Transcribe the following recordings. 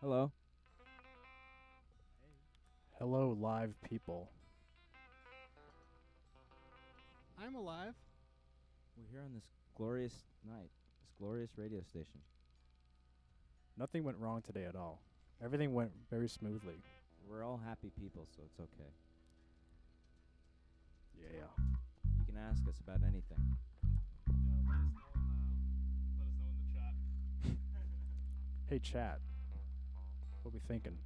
Hello. Hello, live people. I'm alive. We're here on this glorious night, this glorious radio station. Nothing went wrong today at all. Everything went very smoothly. We're all happy people, so it's okay. Yeah. You can ask us about anything. Yeah, let us know in the chat. Hey, chat. What we thinking?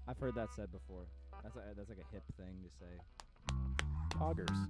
I've heard that said before. That's like a hip thing to say. Poggers.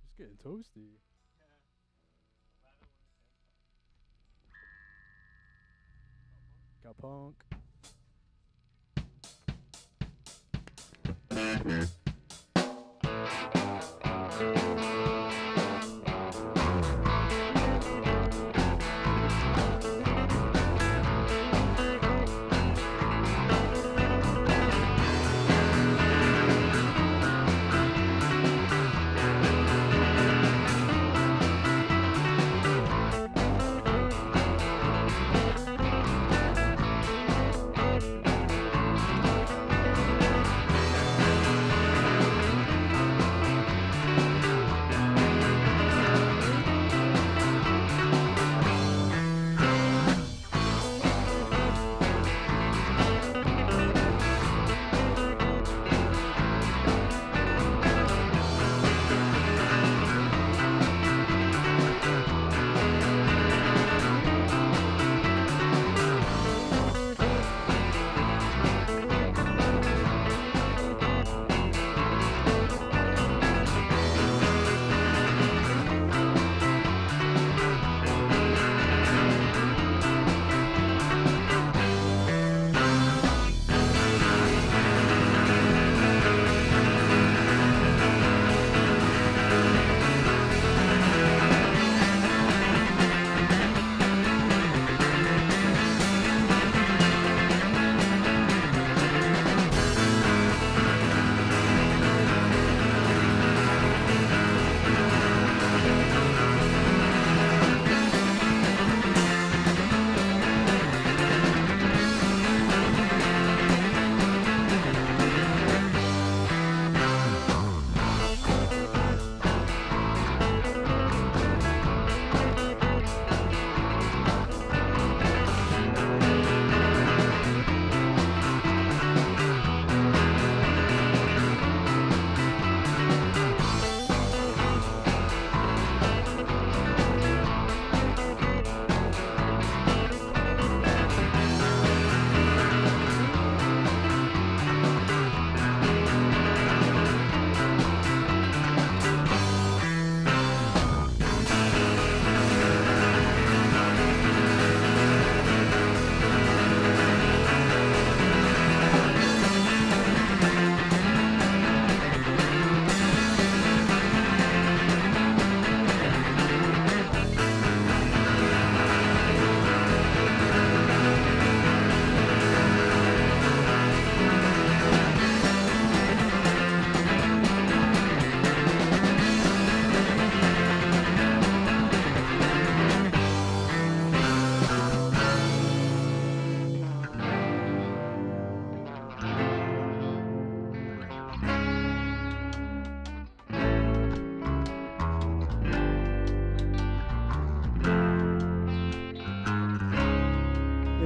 It's getting toasty. Got punk.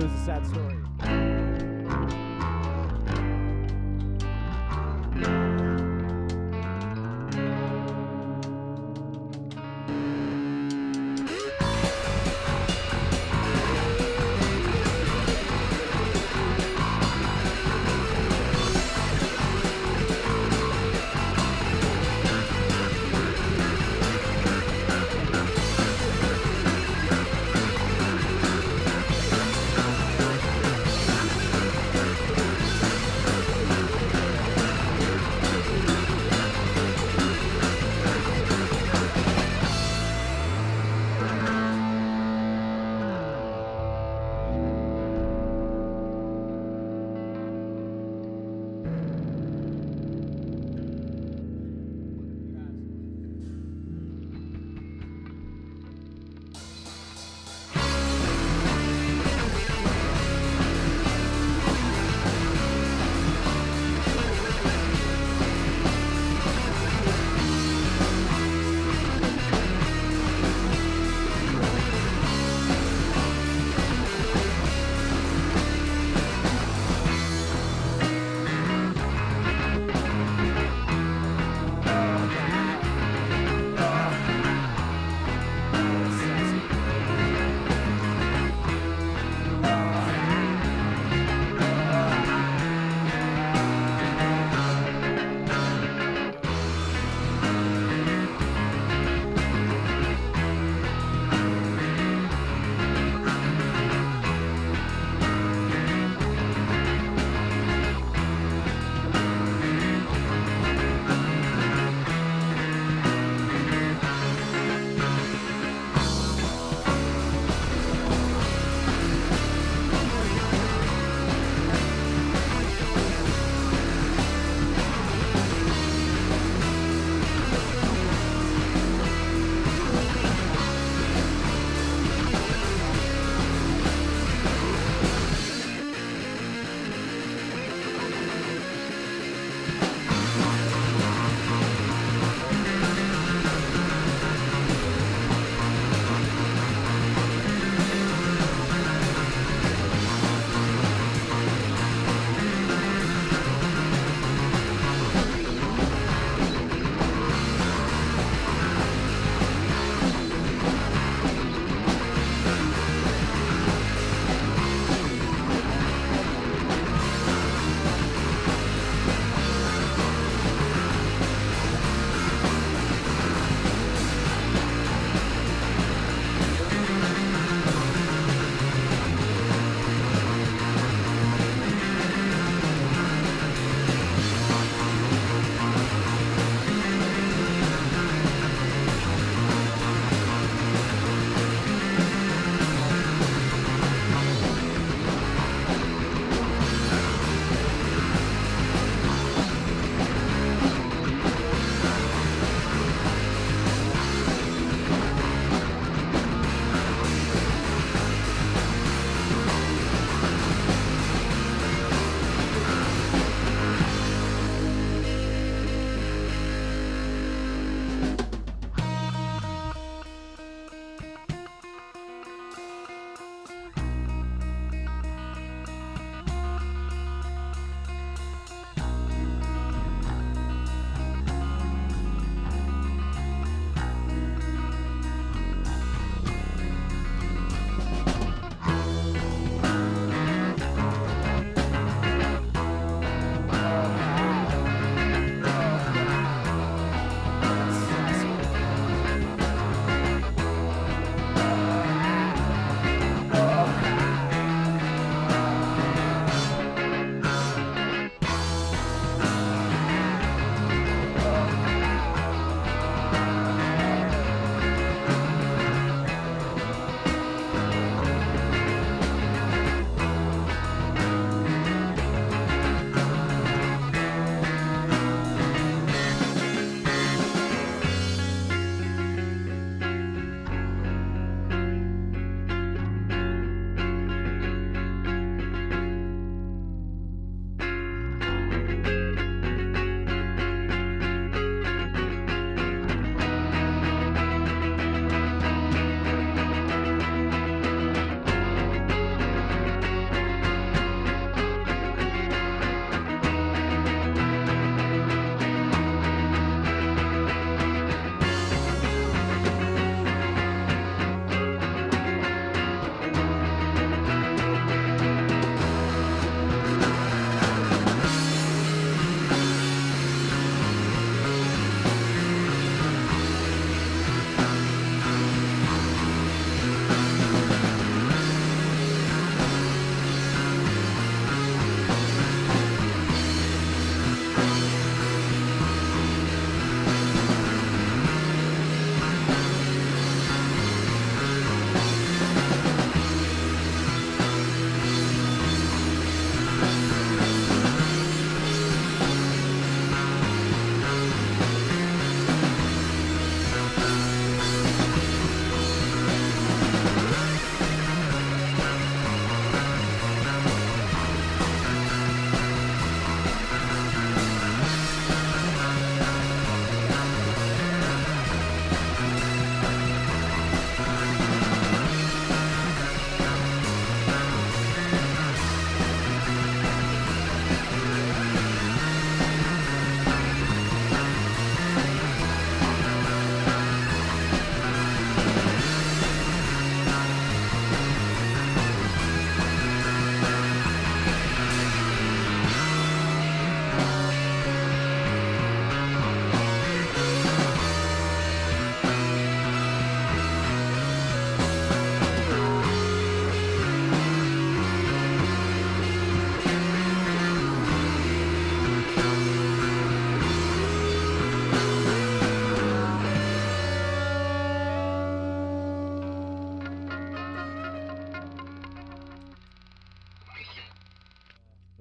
is a sad story.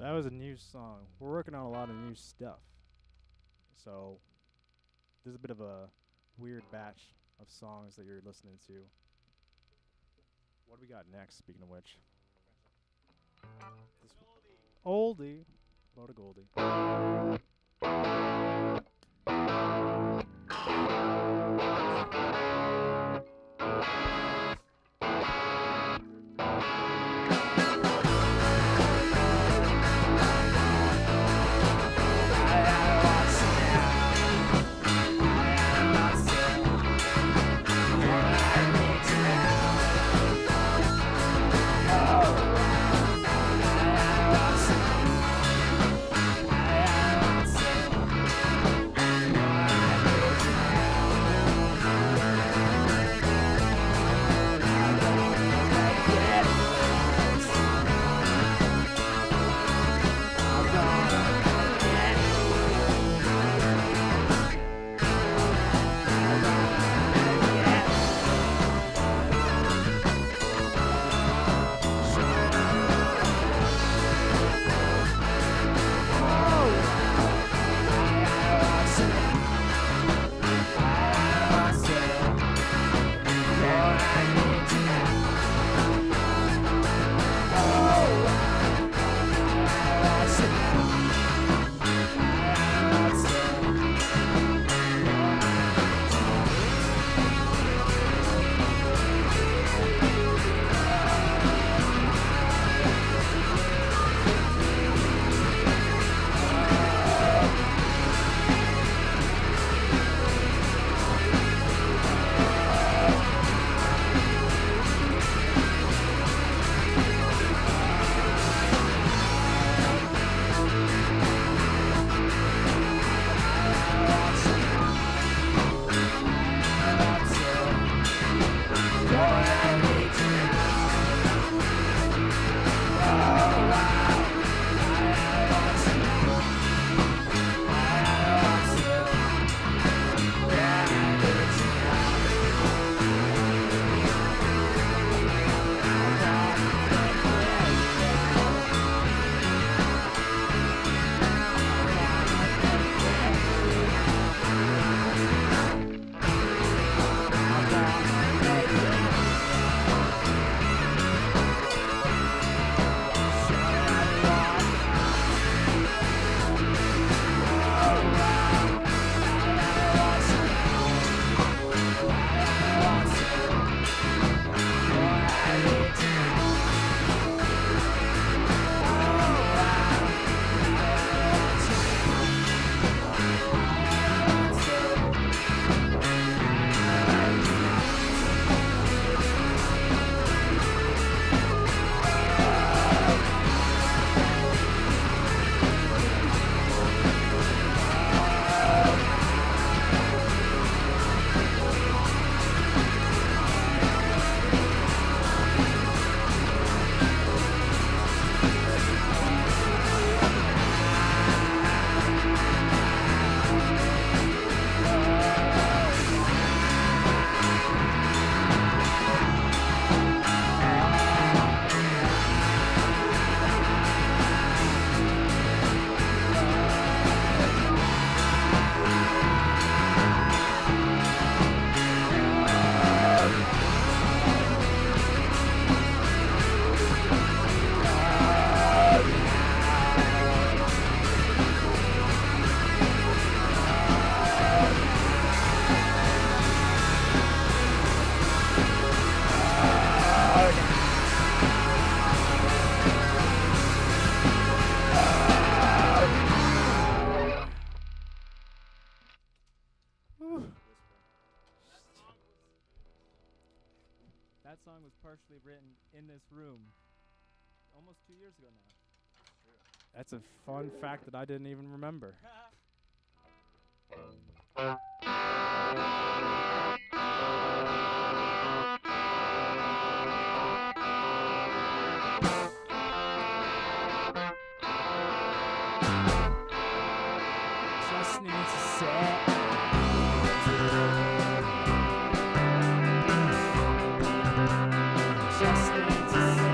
that was a new song. We're working on a lot of new stuff. So, this is a bit of a weird batch of songs that you're listening to. What do we got next, speaking of which? This oldie. Load of Goldie. That song was partially written in this room almost 2 years ago now. That's a fun fact that I didn't even remember. Just need to say just need to say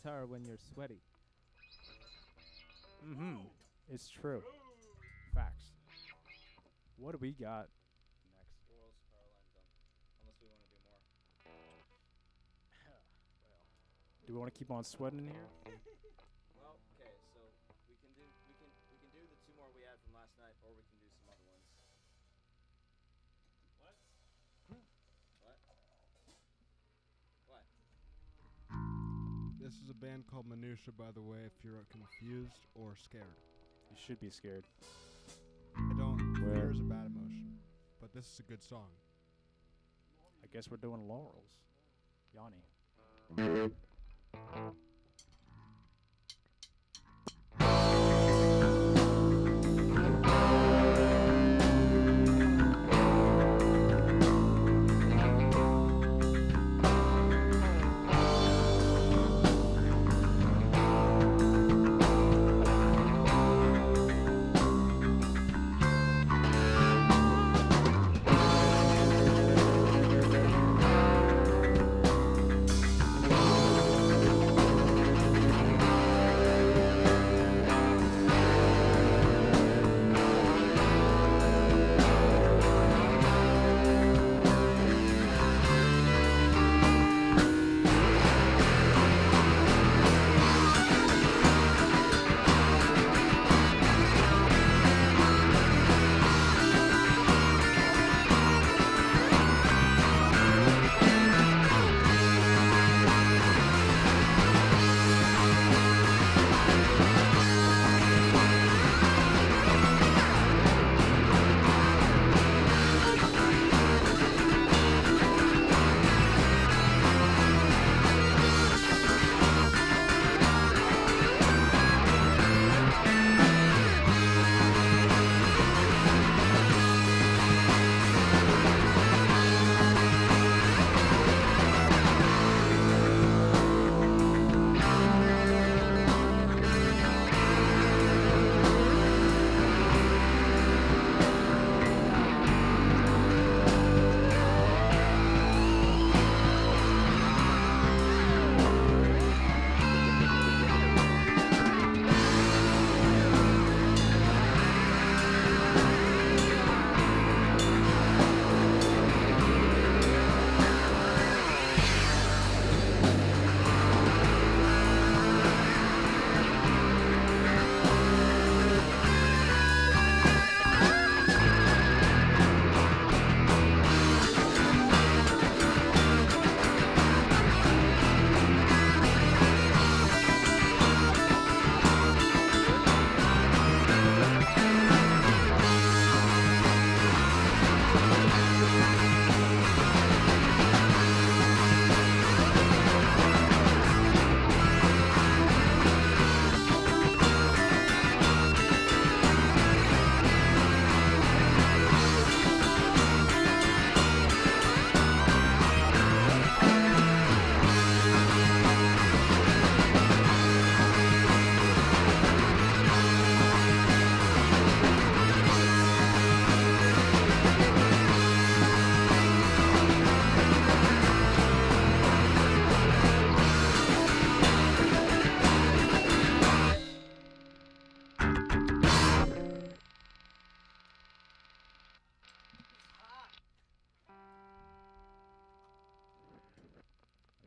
guitar when you're sweaty. Mm-hmm. It's true. Facts. What do we got next? World's power line dump. Unless we want to do more. Do we want to keep on sweating here? Well, okay, so we can do the two more we had from last night, or we can do some other ones. What? What? What? This is a band called MINUTIA, by the way, if you're confused or scared. You should be scared. I don't. Where? Fear is a bad emotion, but this is a good song. I guess we're doing Laurels. Yanni.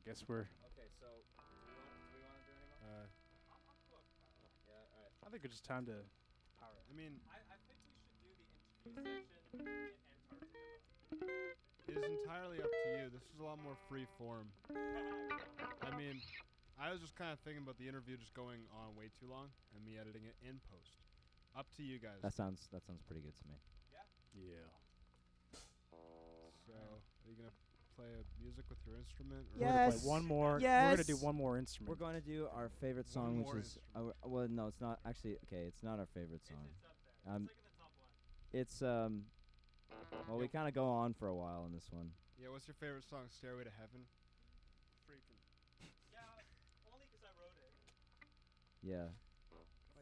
Guess we're. Okay, so do we want to do any more? Yeah, all right. I think it's just time to power. I mean, I think we should do the interview section in Antarctica. it is entirely up to you. This is a lot more free form. I mean, I was just kind of thinking about the interview just going on way too long and me editing it in post. Up to you guys. That sounds pretty good to me. Yeah. So, are you gonna play music with your instrument? Or We're gonna play one more. We're gonna do one more instrument. We're going to do our favorite song, One more which is well, no, it's not actually. Okay, it's not our favorite song. It's up there. It's like in the top one. It's well, we kind of go on for a while in this one. Yeah, what's your favorite song? Stairway to Heaven? Freaking. Yeah, only because I wrote it. Yeah.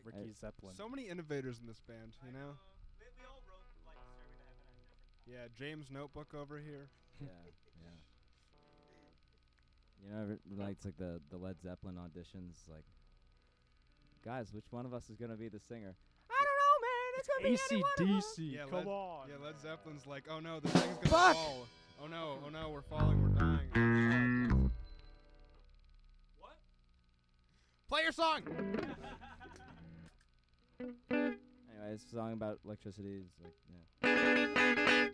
Ricky Zeppelin. So many innovators in this band, you know? We all wrote like Stairway to Heaven at different times. Yeah, James Notebook over here. Yeah, yeah. You know, it's like the Led Zeppelin auditions. Like, guys, which one of us is gonna be the singer? I don't know, man. It's gonna be any one of us. AC/DC. Yeah, Come on. Yeah, Led Zeppelin's like, oh no, the thing's gonna Fuck! fall. Oh no, we're falling, we're dying. What? Play your song! Anyway, it's a song about electricity. It's like, yeah.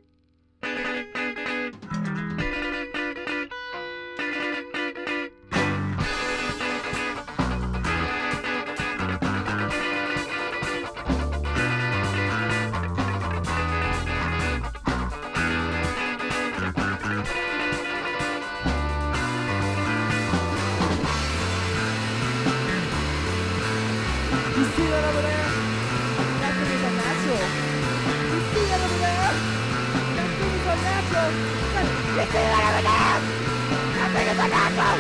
You see that over there? That thing is unnatural. You see that over there? That thing is unnatural. You see that over there? That thing is unnatural.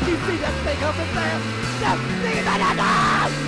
You see that thing over there? That thing is unnatural!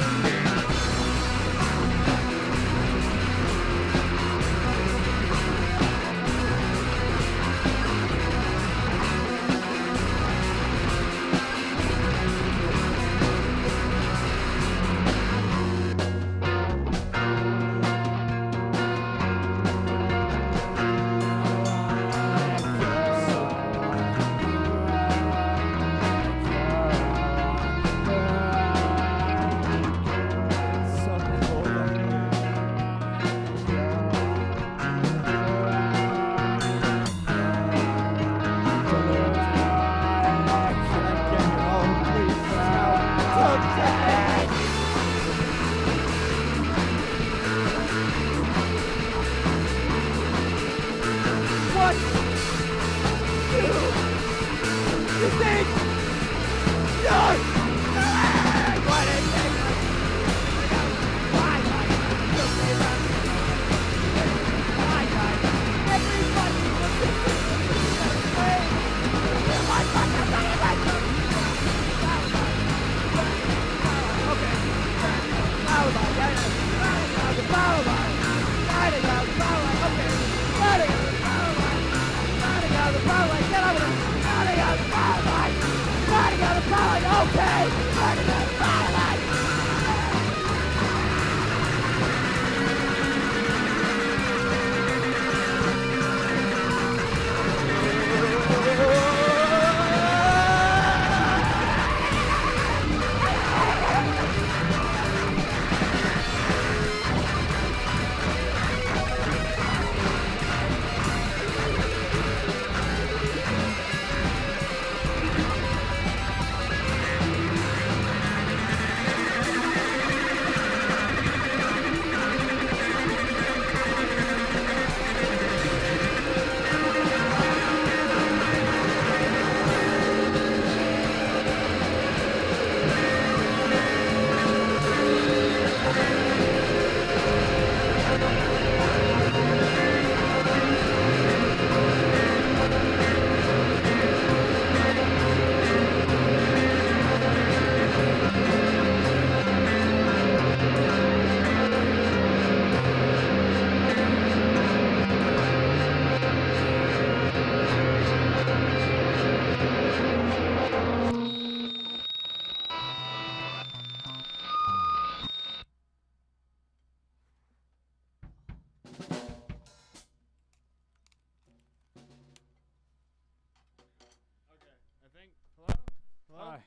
Hello? Hi.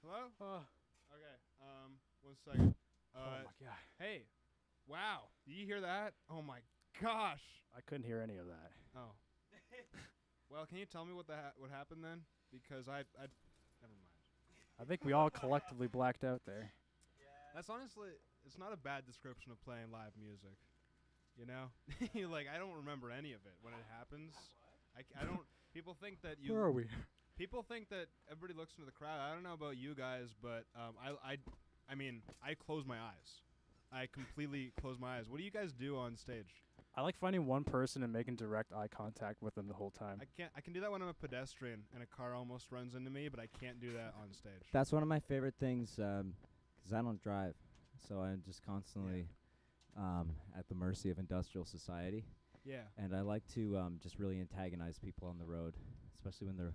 Hello? Oh 1 second. my god. Hey. Wow. Did you hear that? Oh my gosh. I couldn't hear any of that. Oh. Well, can you tell me what what happened then? Because I never mind. I think we all collectively blacked out there. That's honestly, it's not a bad description of playing live music. You know? Like, I don't remember any of it when it happens. I don't, people think that you. Where are we? People think that everybody looks into the crowd. I don't know about you guys, but I mean, I close my eyes. I completely close my eyes. What do you guys do on stage? I like finding one person and making direct eye contact with them the whole time. I can do that when I'm a pedestrian and a car almost runs into me, but I can't do that on stage. That's one of my favorite things, 'cause I don't drive, so I'm just constantly at the mercy of industrial society. Yeah. And I like to just really antagonize people on the road, especially when their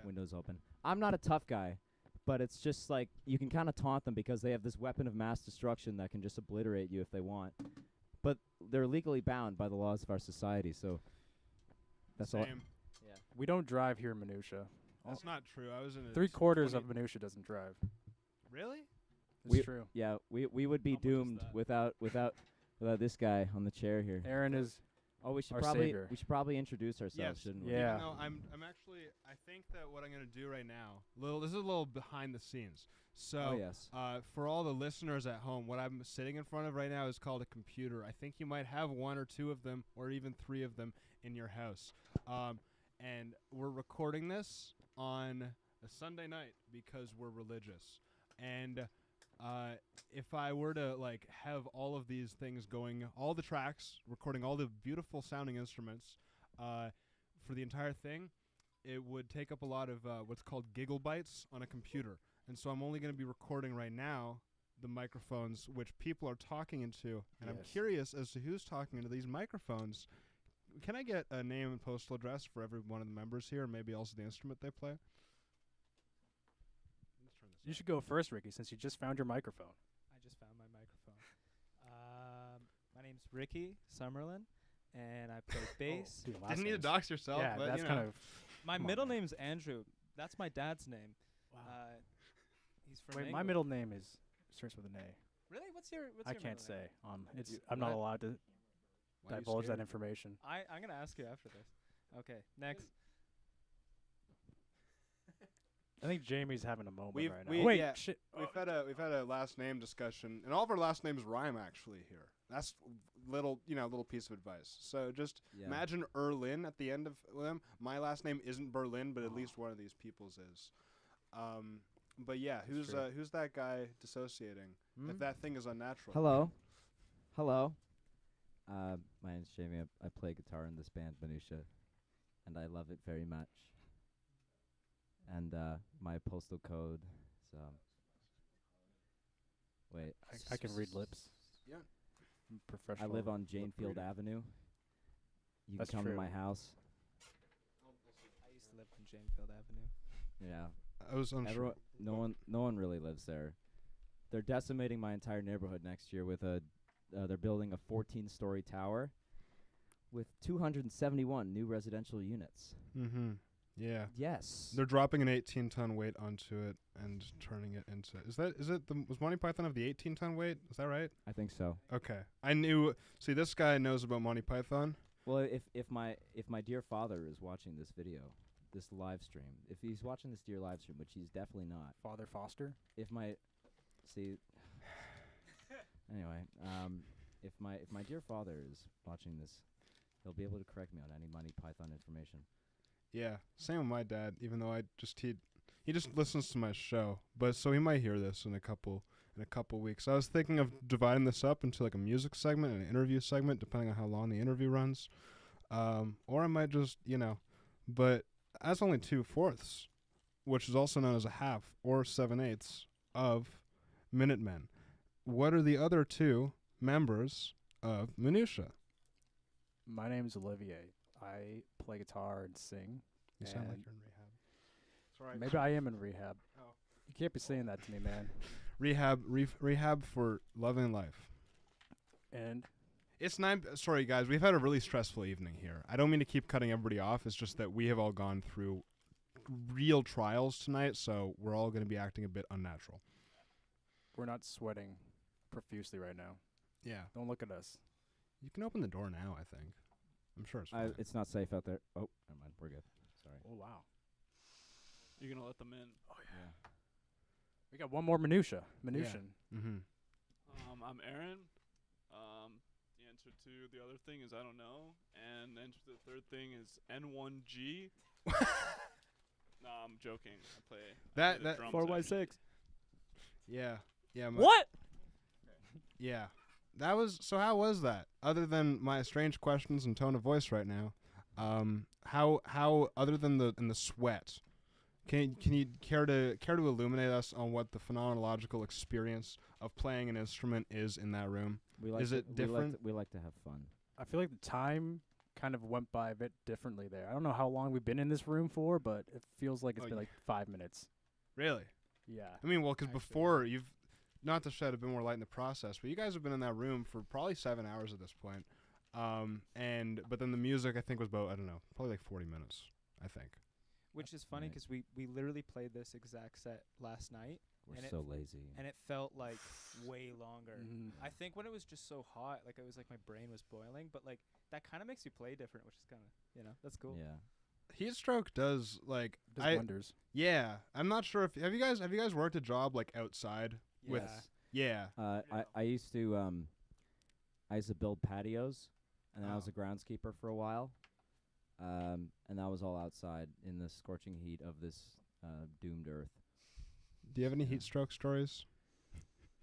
windows open. I'm not a tough guy, but it's just like you can kind of taunt them because they have this weapon of mass destruction that can just obliterate you if they want. But they're legally bound by the laws of our society, so that's all. Same. Yeah. We don't drive here in Minutia. That's not true. I was in a 3/4 of Minutia doesn't drive. Really? It's true. Yeah, we would be How much is doomed that? without this guy on the chair here. Aaron is Oh, we should our probably savior. introduce ourselves, Yes. shouldn't we? Yeah. Even though I'm actually, I think that what I'm gonna do right now, this is a little behind the scenes. So, Oh, yes. for all the listeners at home, what I'm sitting in front of right now is called a computer. I think you might have 1 or 2 of them, or even 3 of them in your house. And we're recording this on a Sunday night because we're religious. And if I were to like have all of these things going, all the tracks, recording all the beautiful sounding instruments, for the entire thing, it would take up a lot of what's called gigabytes on a computer. And so I'm only going to be recording right now the microphones which people are talking into. And I'm Yes. curious as to who's talking into these microphones. Can I get a name and postal address for every one of the members here, and maybe also the instrument they play? Let's turn this You up. should go first, Ricky, since you just found your microphone. I just found my microphone. My name's Ricky Summerlin, and I play bass. Dude, last Didn't need to name's- dox yourself, Yeah, but that's you kind know. of. My come on, middle man. name's Andrew. That's my dad's name. He's from Wait, my England. middle name starts with an A. Really? What's your I middle can't name? say. It's You- I'm not what? allowed to Why are you divulge that scared? information. I'm gonna ask you after this. Okay, next. I think Jamie's having a moment We've- right now. we- Wait, yeah. shit. We've had a last name discussion, and all of our last names rhyme actually here. That's little piece of advice. So just Yeah. imagine Erlin at the end of them. My last name isn't Berlin, but at least one of these people's is. But yeah, who's true. who's that guy dissociating? Hmm? If that thing is unnatural. Hello. My name's Jamie. I play guitar in this band, MINUTIA, and I love it very much. And my postal code is wait. I can read lips. Yeah. I'm I professional. live on lip Janefield reader. Avenue. You That's can come true. to my house. I used to live on Janefield Avenue. Yeah. I was unsure. No one really lives there. They're decimating my entire neighborhood next year with they're building a 14-story tower with 271 new residential units. Mm-hmm. Yeah. Yes. They're dropping an 18-ton weight onto it and turning it into. Was Monty Python of the 18-ton weight? Is that right? I think so. Okay. I knew. See, this guy knows about Monty Python. Well, if my dear father is watching this video, this live stream, if he's watching this dear live stream, which he's definitely not. Father Foster. If my anyway, if my dear father is watching this, he'll be able to correct me on any Monty Python information. Yeah, same with my dad. Even though he just listens to my show, but so he might hear this in a couple weeks. I was thinking of dividing this up into like a music segment and an interview segment, depending on how long the interview runs, or I might just But that's only 2/4, which is also known as a half or 7/8 of Minutemen. What are the other 2 members of MINUTIA? My name's Olivier. I play guitar and sing. You sound like And you're in rehab. Sorry. Maybe I am in rehab. Oh. You can't be saying that to me, man. Rehab for loving life. And It's 9. Sorry, guys. We've had a really stressful evening here. I don't mean to keep cutting everybody off. It's just that we have all gone through real trials tonight, so we're all going to be acting a bit unnatural. We're not sweating profusely right now. Yeah. Don't look at us. You can open the door now, I think. I'm sure it's fine. It's not safe out there. Oh, never mind. We're good. Sorry. Oh, wow. You're gonna let them in. Oh, yeah. We got one more minutia. Minution. Mm-hmm. I'm Aaron. The answer to the other thing is I don't know, and the answer to the third thing is N1G. No, I'm joking. I play That drums 4x6. Yeah. Yeah. What? Yeah. That was so. How was that? Other than my strange questions and tone of voice right now, how other than the sweat, can you care to illuminate us on what the phenomenological experience of playing an instrument is in that room? Is it different? We like to have fun. I feel like the time kind of went by a bit differently there. I don't know how long we've been in this room for, but it feels like it's been like 5 minutes. Really? Yeah. I mean, well, because before you've, not to shed a bit more light in the process, but you guys have been in that room for probably 7 hours at this point. But then the music I think was about, I don't know, probably like 40 minutes, I think. Which is funny because we literally played this exact set last night. We're and so lazy. And it felt like way longer. Mm. I think when it was just so hot, like it was like my brain was boiling, but like that kind of makes you play different, which is kind of, that's cool. Yeah. Heat stroke does like Does wonders. Yeah, I'm not sure if have you guys worked a job like outside with Yeah. I used to build patios, and then I was a groundskeeper for a while, and that was all outside in the scorching heat of this doomed earth. Do you have any heat stroke stories?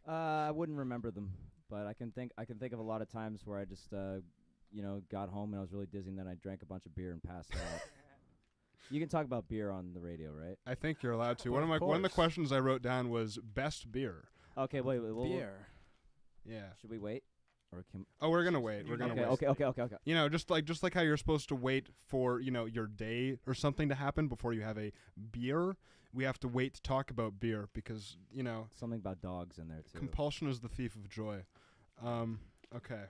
I wouldn't remember them, but I can think of a lot of times where I just got home and I was really dizzy, and then I drank a bunch of beer and passed out. You can talk about beer on the radio, right? I think you're allowed to. One of the questions I wrote down was best beer. Okay, wait. Beer. Yeah. Should we wait, or can? Oh, we're gonna wait. We're gonna wait. Okay. You know, just like how you're supposed to wait for your day or something to happen before you have a beer. We have to wait to talk about beer because something about dogs in there too. Compulsion is the thief of joy. Okay,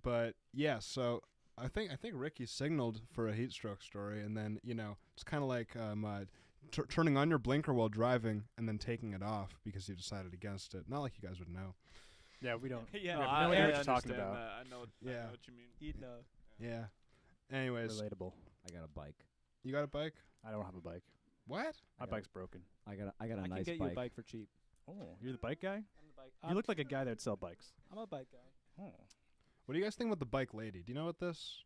but yeah. So I think Ricky signaled for a heat stroke story, and then it's kind of like turning on your blinker while driving and then taking it off because you decided against it. Not like you guys would know. Yeah, we don't. Yeah, we have no idea what you're talking about. I know what you mean. He'd know. Yeah. Anyways, Relatable. I got a bike. You got a bike? I don't have a bike. What? My bike's broken. I got a nice bike. I can get you a bike for cheap. Oh, you're the bike guy? I'm the bike. You look like a guy that'd sell bikes. I'm a bike guy. Oh. What do you guys think about the bike lady? Do you know about this?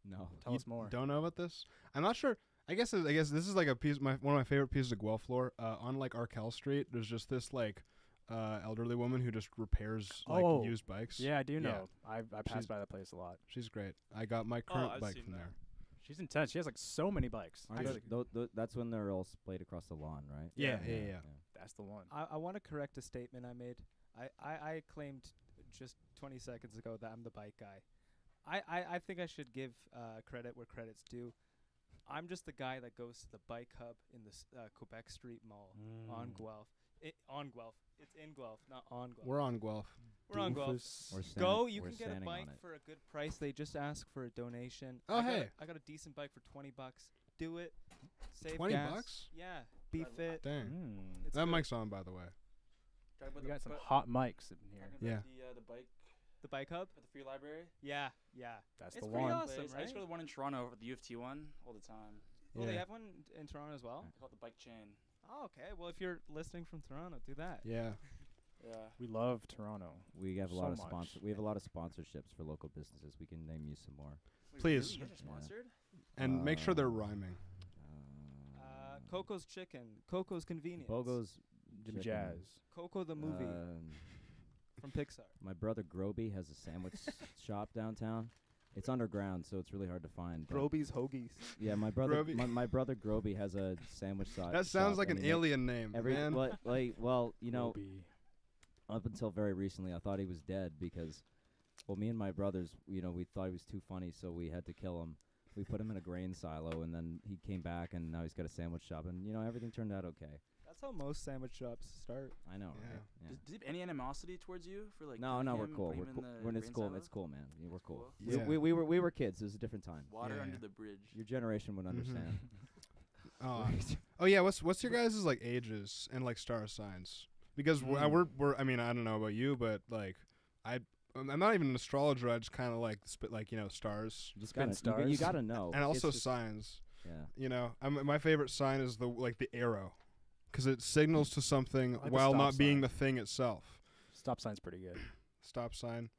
No. Tell us more. Don't know about this? I'm not sure. I guess this is like one of my favorite pieces of Guelph lore. On like Arkell Street, there's just this like elderly woman who just repairs like used bikes. Yeah, I do know. I pass by that place a lot. She's great. I got my current bike from there. She's intense. She has like so many bikes. That's when they're all splayed across the lawn, right? Yeah. That's the one. I want to correct a statement I made. I claimed just 20 seconds ago that I'm the bike guy. I think I should give credit where credit's due. I'm just the guy that goes to the bike hub in the Quebec Street Mall on Guelph. On Guelph. It's in Guelph, not on Guelph. We're on Guelph. We're on Guelph. Go, you can get a bike for a good price. They just ask for a donation. Oh, hey. I got a decent bike for $20. Do it. Save $20? gas. Yeah. Be fit. Dang. It's that good. mic's on, by the way. We got some hot mics in here. Yeah. The bike hub at the Free Library. Yeah. That's it's the pretty one. awesome, right? I used to go to the one in Toronto, the U of T one, all the time. Oh, they have one in Toronto as well? They call it the Bike Chain. Oh, okay. Well, if you're listening from Toronto, do that. Yeah. Yeah. We love Toronto. We have a lot of much. We have a lot of sponsorships for local businesses. We can name you some more. Wait, please. Really? You guys are sponsored? And make sure they're rhyming. Coco's Chicken. Coco's Convenience. Bogo's Jim Jazz. Coco the movie from Pixar. My brother Groby has a sandwich shop downtown. It's underground, so it's really hard to find. Groby's Hoagies. Yeah, my brother, Groby. my brother Groby has a sandwich shop. That sounds like an alien name, man. Well, Groby. up until very recently, I thought he was dead because, me and my brothers, we thought he was too funny, so we had to kill him. We put him in a grain silo, and then he came back, and now he's got a sandwich shop, and everything turned out okay. That's how most sandwich shops start. I know. Yeah. Right? Yeah. Does he have any animosity towards you for like? No, we're him, cool. putting We're him cool. in the It's cool. grain It's cool, man. Yeah, we're cool. Yeah. We were kids. It was a different time. Water Yeah. under the bridge. Your generation would understand. Oh yeah, what's your guys' like ages and like star signs? Because we're I mean, I don't know about you, but like I'm not even an astrologer. I just kind of like spit like stars. Just you gotta know. And also signs. Yeah. You know, my favorite sign is the arrow, because it signals to something like while the not stop being sign. the thing itself. Stop sign's pretty good. Stop sign.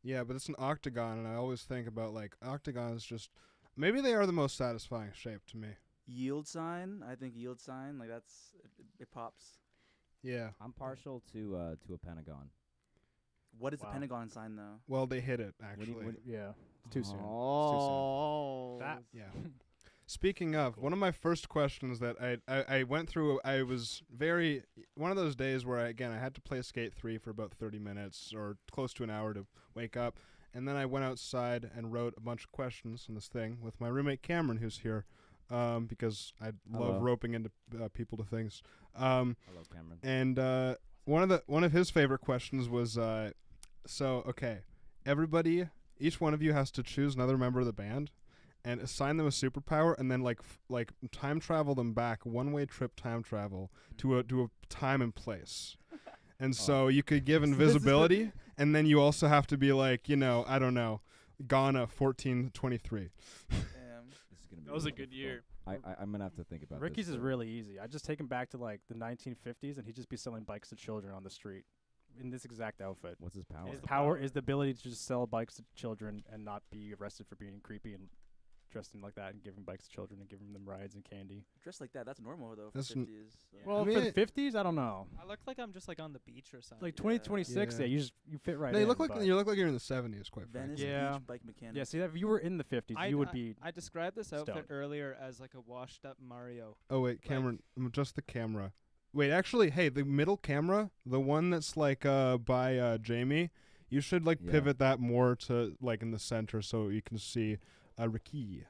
Yeah, but it's an octagon, and I always think about like octagons. Just maybe they are the most satisfying shape to me. Yield sign. I think yield sign. Like that's it pops. Yeah. I'm partial to a pentagon. What is the Pentagon sign though? Well, they hit it actually. Yeah, it's too soon. Oh. That Yeah. Speaking of, one of my first questions that I went through, I was one of those days where I had to play Skate 3 for about 30 minutes or close to an hour to wake up. And then I went outside and wrote a bunch of questions on this thing with my roommate Cameron, who's here, because I love roping into people to things. Hello, Cameron. And one of his favorite questions was, everybody, each one of you has to choose another member of the band and assign them a superpower, and then like time travel them back, one-way trip time travel to a time and place. And so you could give invisibility, and then you also have to be like, I don't know, Ghana 1423. That was a good year. I'm gonna have to think about Ricky's this. is really easy. I just take him back to like the 1950s, and he'd just be selling bikes to children on the street in this exact outfit. What's his power? His power is the ability to just sell bikes to children and not be arrested for being creepy and dressed in like that, and giving bikes to children and giving them rides and candy. Dressed like that's normal though for That's 50s. So. Well, for the 50s, I don't know. I look like I'm just like on the beach or something. Like 2026, Yeah. you fit right No, in. you look like but- you're in the 70s, quite Venice frankly. Yeah. Beach bike mechanic. Yeah, see, if you were in the 50s, you would be. I described this outfit stoned. earlier as like a washed up Mario. Oh wait, Cameron, just the camera. Wait, actually, hey, the middle camera, the one that's like by Jamie, you should like pivot that more to like in the center so you can see Ricky.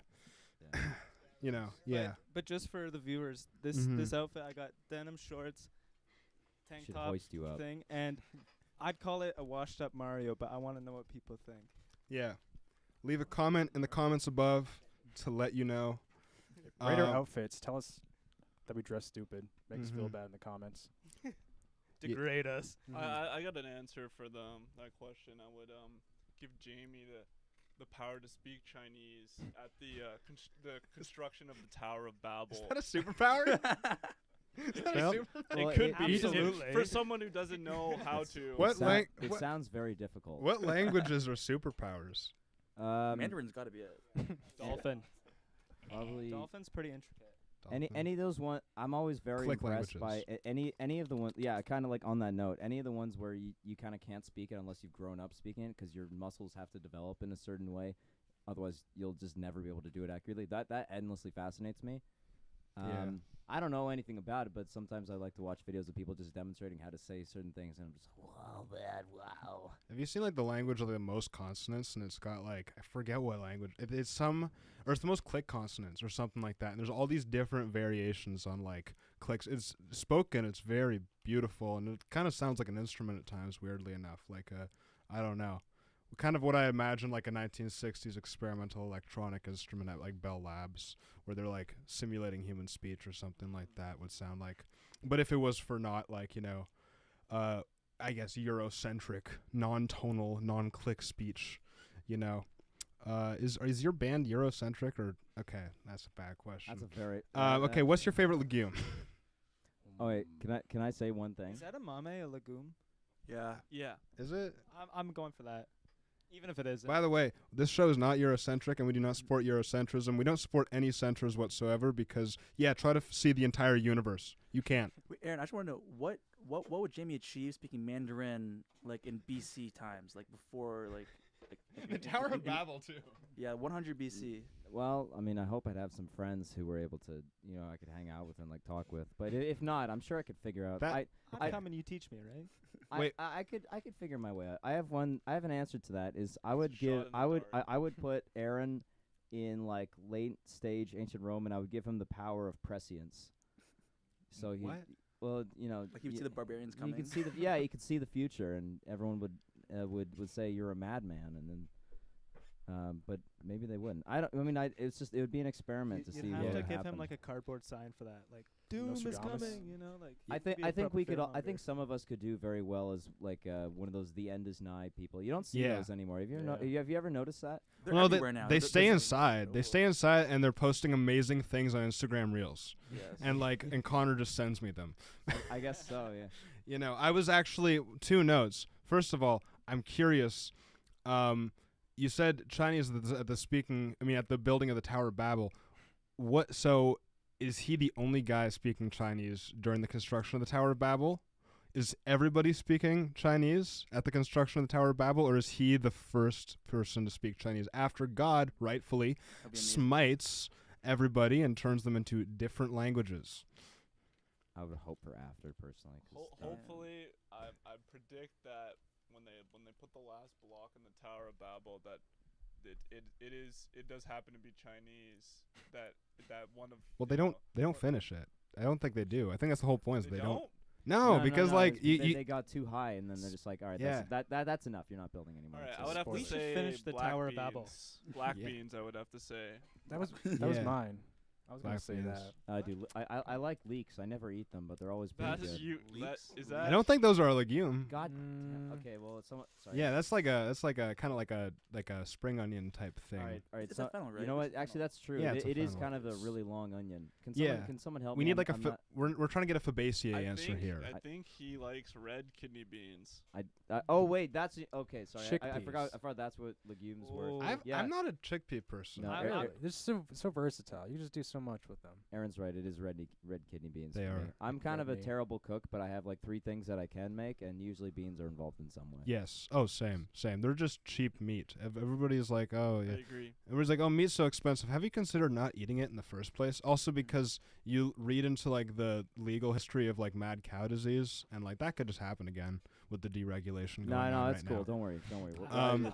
Yeah. But just for the viewers, this outfit, I got denim shorts, tank Should top hoist you up. thing, and I'd call it a washed up Mario, but I want to know what people think. Yeah. Leave a comment in the comments above to let you know. Rate our outfits. Tell us that we dress stupid. Make us feel Mhm. bad in the comments. Degrade us. I got an answer for that question. I would give Jamie the power to speak Chinese at the construction of the Tower of Babel. Is that a superpower? Is that a Well, superpower? It could be absolutely. for someone who doesn't know how to. It sounds very difficult. What languages are superpowers? Mandarin's got to be it. Dolphin. Probably Dolphin's pretty intricate. any of those one. I'm always very Click impressed by languages. any of the ones. Yeah, kind of like on that note. Any of the ones where you kind of can't speak it unless you've grown up speaking it, because your muscles have to develop in a certain way. Otherwise, you'll just never be able to do it accurately. That endlessly fascinates me. Yeah. I don't know anything about it, but sometimes I like to watch videos of people just demonstrating how to say certain things, and I'm just wow, man, wow. Have you seen like the language of the most consonants, and it's got like I forget what language. It's the most click consonants or something like that. And there's all these different variations on like clicks. It's spoken. It's very beautiful, and it kind of sounds like an instrument at times. Weirdly enough, like I don't know, kind of what I imagine like a 1960s experimental electronic instrument at like Bell Labs, where they're like simulating human speech or something like that would sound like. But if it was for not like I guess Eurocentric, non-tonal, non-click speech, is your band Eurocentric or okay? That's a bad question. That's a very okay. What's your favorite legume? Oh wait, can I say one thing? Is that a mame, a legume? Yeah. Is it? I'm going for that. Even if it isn't. By the way, this show is not Eurocentric, and we do not support Eurocentrism. We don't support any centers whatsoever because, try to see the entire universe. You can't. Wait, Aaron, I just want to know what would Jamie achieve speaking Mandarin like in BC times, like before like The Tower of Babel too. Yeah, 100 BC. Well, I mean, I hope I'd have some friends who were able to, I could hang out with and like talk with. But if not, I'm sure I could figure out. I'm coming, you teach me, right? Wait. I could figure my way out. I have an answer to that. Is I would put Aaron in like late stage ancient Rome, and I would give him the power of prescience. So he, What? well, Like you would see the barbarians coming. You could see you could see the future, and everyone would say you're a madman, and then But maybe they wouldn't. I mean, it's just it would be an experiment to see You'd what have to would give happen. him like a cardboard sign for that, like doom is Nostradamus. coming. You know, like I think we could. I think some of us could do very well as like one of those "the end is nigh" people. You don't see those anymore. Have you ever noticed that? They're Well, everywhere now. they Th- stay there's- inside. They stay inside, and they're posting amazing things on Instagram Reels. Yes. And Connor just sends me them. I guess so. Yeah. You know, I was actually 2 notes. First of all, I'm curious. You said Chinese at the building of the Tower of Babel. So is he the only guy speaking Chinese during the construction of the Tower of Babel? Is everybody speaking Chinese at the construction of the Tower of Babel, or is he the first person to speak Chinese after God rightfully That'd be amazing. smites everybody and turns them into different languages? I would hope for after personally. Hopefully, I predict that when they put the last block in the Tower of Babel, that it does happen to be Chinese. That one of Well, they don't finish it. I don't think they do. I think that's the whole point. Is they don't. No, because like they got too high, and then they're just like, all right, Yeah. that's enough. You're not building anymore. All right, It's I just would have to We spoilers. should say finish the black Tower of beans. Babel. Black Yeah. beans, I would have to say. That was Yeah. mine. I was gonna Black say beans. that. I do. I like leeks. I never eat them, but they're always pretty That's good. is that? I don't think those are a legume. God. Mm. Okay. Well, it's somewhat. Sorry. Yeah, that's like a kind of like a spring onion type thing. All right. It's So a fennel, right? you know It's what? Actually, fennel. that's true. Yeah, it's a it is fennel. kind of a really long onion. Yeah. Can someone help We me? need like I'm not- we're trying to get a Fabaceae answer here. I think he likes red kidney beans. oh wait, that's okay. Sorry, I forgot. Chickpeas. I forgot that's what legumes were. Oh. Yeah. I'm not a chickpea person. No, They're just so versatile. You just do so much with them. Aaron's right. It is red kidney beans. They for are. me. I'm kind of a Red meat. terrible cook, but I have like 3 things that I can make, and usually beans are involved in some way. Yes. Oh, same. They're just cheap meat. Everybody's like, oh yeah. I agree. Everybody's like, oh, meat's so expensive. Have you considered not eating it in the first place? Also, because you read into like the legal history of like mad cow disease, and like that could just happen again with the deregulation. No, going on it's right cool. now. Don't worry.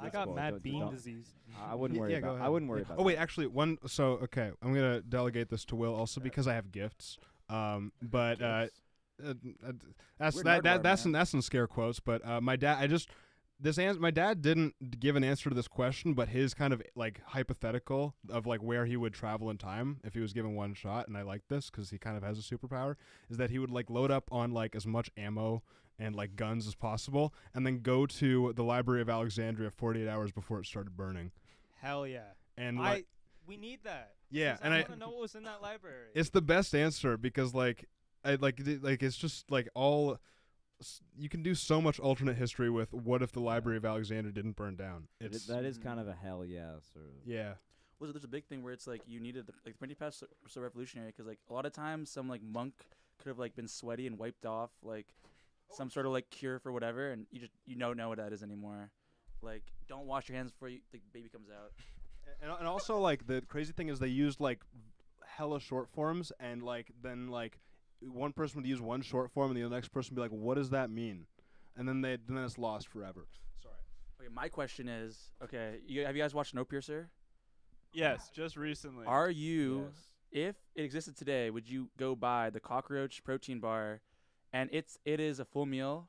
I got mad bean disease. I wouldn't worry Yeah, about. go ahead. I wouldn't worry Yeah. about. Oh wait, that. actually, okay, I'm gonna delegate this to Will also because I have gifts. But that's We're that nerd bar, that's man. that's in scare quotes. But my dad, my dad didn't give an answer to this question, but his kind of like hypothetical of like where he would travel in time if he was given one shot, and I like this because he kind of has a superpower, is that he would like load up on like as much ammo and like guns as possible, and then go to the Library of Alexandria 48 hours before it started burning. Hell yeah. And like, We need that. yeah, 'Cause and I I want to know what was in that library. it's the best answer because like it's just like all you can do so much alternate history with what if the Library of Alexandria didn't burn down. That is kind of a hell yeah sort of. Yeah. There's a big thing where it's like you needed the Trinity Pass so revolutionary because like a lot of times some like monk could have like been sweaty and wiped off like some sort of like cure for whatever, and you don't know what that is anymore. Like don't wash your hands before the baby comes out. And also like the crazy thing is they used like hella short forms, and like then like one person would use one short form and the next person would be like, what does that mean? And then it's lost forever. Sorry. Okay, my question is, have you guys watched Snowpiercer? Yes, just recently. Are you, if it existed today, would you go buy the cockroach protein bar, and it is a full meal?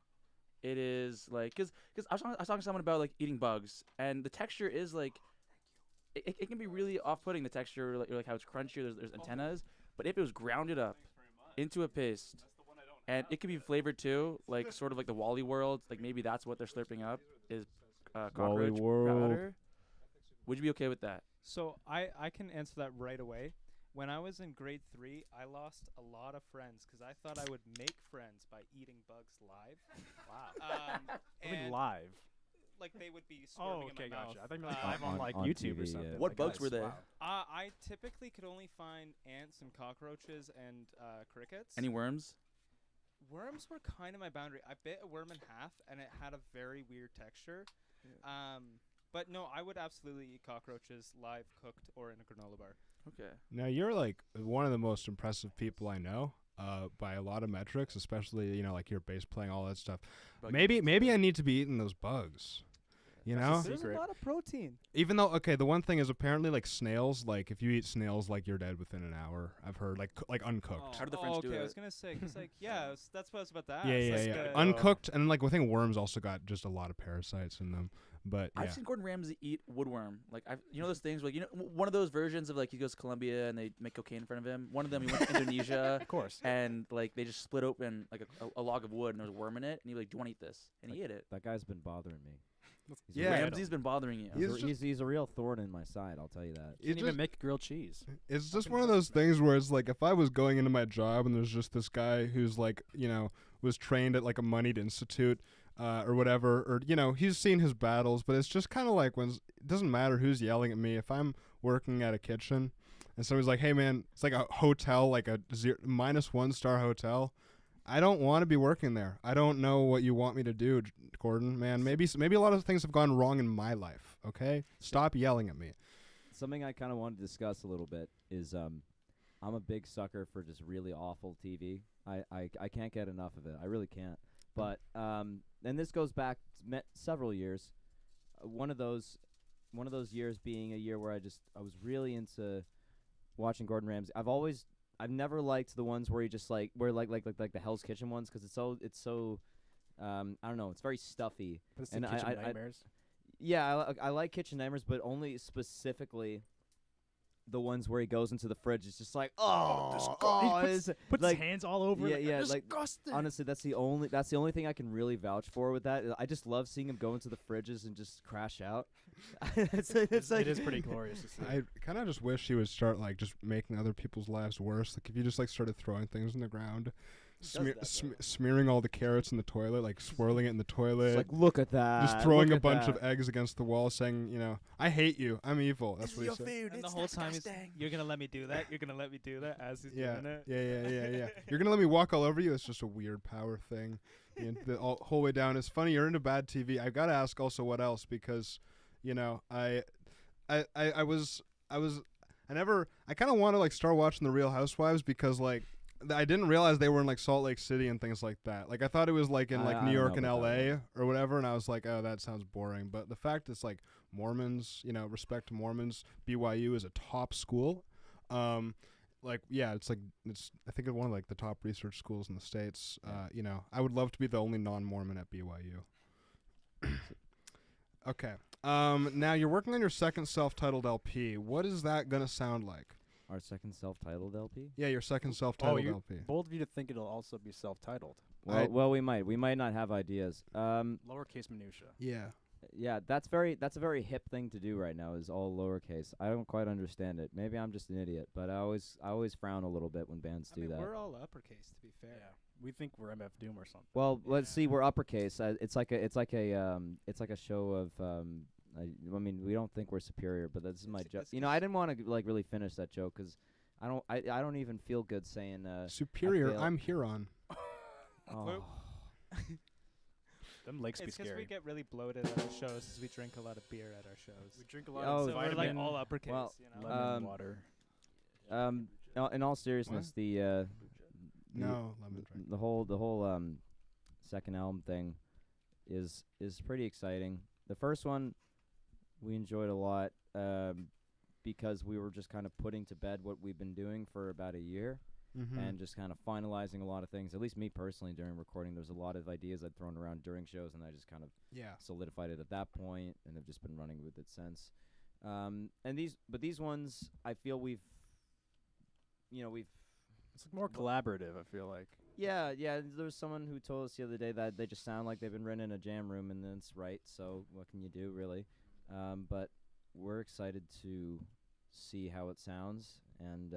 It is like because I was talking to someone about like eating bugs, and the texture is like it can be really off-putting, the texture, like how it's crunchy. There's antennas, but if it was grounded up into a paste, and it could be flavored too, like sort of like the Wally World, like maybe that's what they're slurping up is cockroach powder. Would you be okay with that? So I can answer that right away. When I was in grade 3, I lost a lot of friends because I thought I would make friends by eating bugs live. Wow. I mean and live. like they would be Oh, squirming okay, in my mouth. gotcha. I thought you meant live on like on YouTube or TV, something. yeah. What Like, bugs guys, were there? wow. I typically could only find ants and cockroaches and crickets. Any worms? Worms were kind of my boundary. I bit a worm in half, and it had a very weird texture. But no, I would absolutely eat cockroaches live, cooked, or in a granola bar. Okay. Now you're like one of the most impressive people I know, by a lot of metrics, especially like your bass playing, all that stuff. Maybe I need to be eating those bugs. You know, That's a There's secret. a lot of protein. even though the one thing is apparently like snails, like if you eat snails, like you're dead within an hour. I've heard like uncooked. How do the French do okay, it? I was gonna say, cause like that's what I was about to ask. Yeah, like, Uncooked, and like I think worms also got just a lot of parasites in them. But yeah. I've seen Gordon Ramsay eat woodworm. Like those things like one of those versions of like he goes to Colombia and they make cocaine in front of him. One of them he went to Indonesia, Of course. and like they just split open like a log of wood and there was a worm in it, and he like, "Do you want to eat this?" And he ate it. That guy's been bothering me. Yeah. Ramsay's been bothering you. He's a real thorn in my side. I'll tell you that. You can even make grilled cheese. It's just one of those things where it's like if I was going into my job and there's just this guy who's like was trained at like a moneyed institute. Or whatever, or he's seen his battles, but it's just kind of like it doesn't matter who's yelling at me. If I'm working at a kitchen and somebody's like, "Hey man, it's like a hotel, like a -1 star hotel," I don't want to be working there. I don't know what you want me to do, Gordon. Man, maybe a lot of things have gone wrong in my life. Okay, stop yelling at me. Something I kind of wanted to discuss a little bit is I'm a big sucker for just really awful TV. I can't get enough of it. I really can't. But and this goes back several years. One of those years being a year where I was really into watching Gordon Ramsay. I've never liked the ones where he just like the Hell's Kitchen ones because it's so I don't know, it's very stuffy. But it's Kitchen Nightmares. I like Kitchen Nightmares, but only specifically the ones where he goes into the fridge. It's just like, he puts his hands all over it. Yeah, disgusting. Like, honestly, that's the only thing I can really vouch for with that. I just love seeing him go into the fridges and just crash out. It's like, it is pretty glorious to see. I kind of just wish he would start like just making other people's lives worse. Like if you just like started throwing things on the ground. Smearing all the carrots in the toilet, like swirling it in the toilet. It's like, look at that. Just throwing a bunch of eggs against the wall, saying, I hate you. I'm evil. That's what he said. And the whole time you're gonna let me do that. You're gonna let me do that as he's doing it. Yeah. You're gonna let me walk all over you. It's just a weird power thing. The whole way down. It's funny. You're into bad TV. I've got to ask also what else because, I kind of want to like start watching The Real Housewives because like. I didn't realize they were in like Salt Lake City and things like that. Like I thought it was like in like New York and LA or whatever, and I was like, oh, that sounds boring. But the fact it's like Mormons, respect to Mormons, BYU is a top school. I think it's one of like the top research schools in the States. I would love to be the only non-Mormon at BYU. Okay. Now you're working on your second self-titled LP. What is that gonna sound like? Our second self-titled LP? Yeah, your second self-titled LP. Bold of you to think it'll also be self-titled. Well, we might not have ideas. Lowercase minutia. Yeah, that's a very hip thing to do right now. Is all lowercase. I don't quite understand it. Maybe I'm just an idiot, but I always frown a little bit when bands do that. We're all uppercase, to be fair. Yeah, we think we're MF Doom or something. Well, let's see. We're uppercase. It's like a show of. I mean, we don't think we're superior, but this is my joke. I didn't want to like really finish that joke because I don't even feel good saying superior. I'm Huron. Oh. Them legs be It's because scary. we get really bloated at our shows because we drink a lot of beer at our shows. We drink a lot of so we're like all uppercase. Well, lemon water. In all seriousness, the lemon drink. The whole second album thing is pretty exciting. The first one we enjoyed a lot because we were just kind of putting to bed what we've been doing for about a year and just kind of finalizing a lot of things. At least me personally during recording, there's a lot of ideas I'd thrown around during shows, and I just kind of solidified it at that point and have just been running with it since. These ones, I feel we've. It's more collaborative. I feel like. Yeah. There was someone who told us the other day that they just sound like they've been written in a jam room, and that's right. So what can you do, really? But we're excited to see how it sounds, and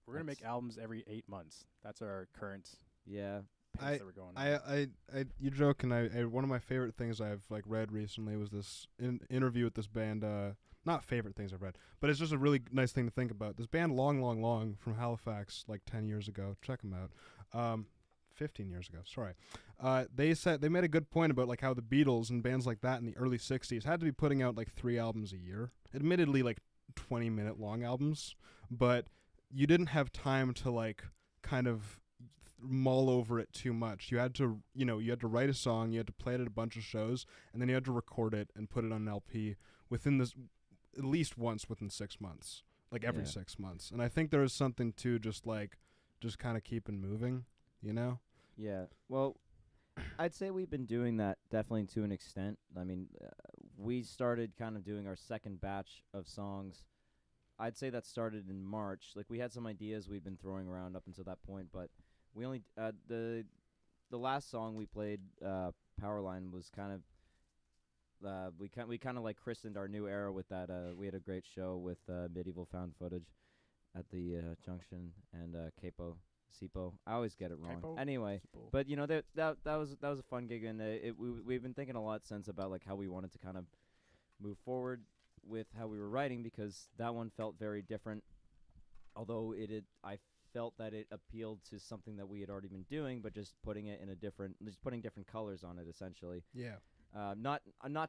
we're gonna make albums every 8 months. That's our current. Pace that we're going on. You joke, and I one of my favorite things I've like read recently was this interview with this band. Not favorite things I've read, but it's just a really nice thing to think about. This band, Long from Halifax, like 10 years ago. Check them out. 15 years ago. Sorry. They made a good point about like how the Beatles and bands like that in the early 60s had to be putting out like 3 albums a year. Admittedly, like 20-minute long albums, but you didn't have time to like kind of mull over it too much. You had to, write a song, you had to play it at a bunch of shows, and then you had to record it and put it on an LP within this at least once within 6 months, like every 6 months. And I think there is something to just kind of keeping moving, Yeah. Well, I'd say we've been doing that definitely to an extent. I mean, we started kind of doing our second batch of songs. I'd say that started in March. Like, we had some ideas we'd been throwing around up until that point, but we only the last song we played, Powerline, was kind of we kind of like christened our new era with that. We had a great show with Medieval Found Footage at the Junction and Capo. Sipo. I always get it wrong. Capo? Anyway, Sipo. but you know that was a fun gig, and we've been thinking a lot since about like how we wanted to kind of move forward with how we were writing, because that one felt very different. Although I felt that it appealed to something that we had already been doing, but just putting different colors on it, essentially. Yeah. Not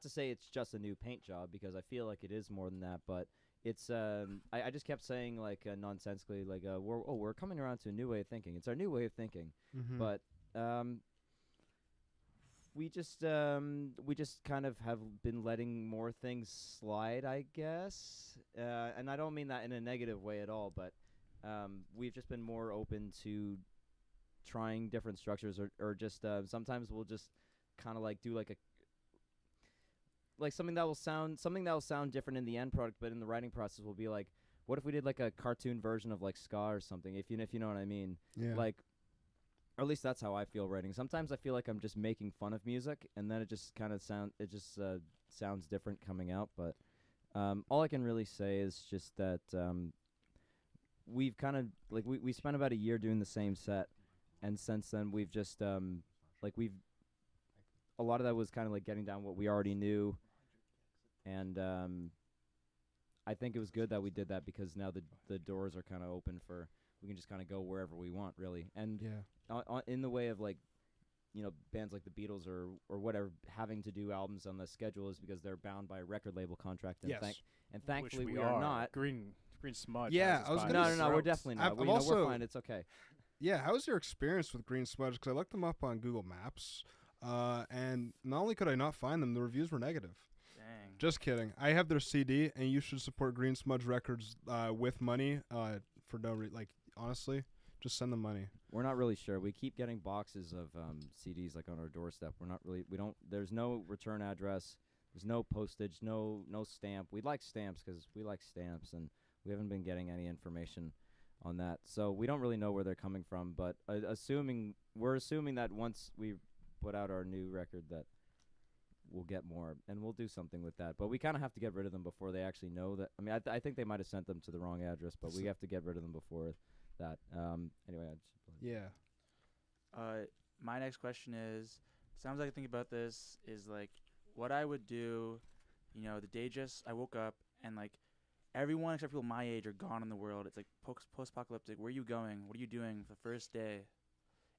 to say it's just a new paint job, because I feel like it is more than that, but it's I just kept saying like nonsensically like we're coming around to a new way of thinking. It's our new way of thinking, but we just kind of have been letting more things slide, I guess, and I don't mean that in a negative way at all, but we've just been more open to trying different structures, or just sometimes we'll just kind of like do like something that will sound different in the end product, but in the writing process will be like, what if we did like a cartoon version of like ska or something, if you know what I mean. Yeah. Like, or at least that's how I feel writing. Sometimes I feel like I'm just making fun of music, and then it just kind of sounds different coming out. But all I can really say is just that we've kind of like we spent about a year doing the same set, and since then we've just a lot of that was kind of like getting down what we already knew, and I think it was good that we did that, because now the doors are kind of open for, we can just kind of go wherever we want, really. And in the way of like, you know, bands like the Beatles or whatever having to do albums on the schedule is because they're bound by a record label contract. And Yes. Thankfully Which we are not. Green Smudge. Yeah, has I was us gonna by s- the No, we're throats. definitely not. I've We're also- fine. It's okay. Yeah, how was your experience with Green Smudge? Because I looked them up on Google Maps, and not only could I not find them, the reviews were negative. Dang. Just kidding. I have their CD, and you should support Green Smudge Records with money for no honestly, just send them money. We're not really sure. We keep getting boxes of CDs like on our doorstep. There's no return address. There's no postage, no stamp. We'd like stamps because we like stamps, and we haven't been getting any information on that. So we don't really know where they're coming from, but we're assuming that once we put out our new record that we'll get more, and we'll do something with that. But we kind of have to get rid of them before they actually know that. I mean, I think they might have sent them to the wrong address, but we have to get rid of them before that. Anyway, Yeah. My next question is, sounds like I think about this is like what I would do, you know, the day just I woke up and like everyone except people my age are gone in the world. It's like post-apocalyptic. Where are you going? What are you doing for the first day?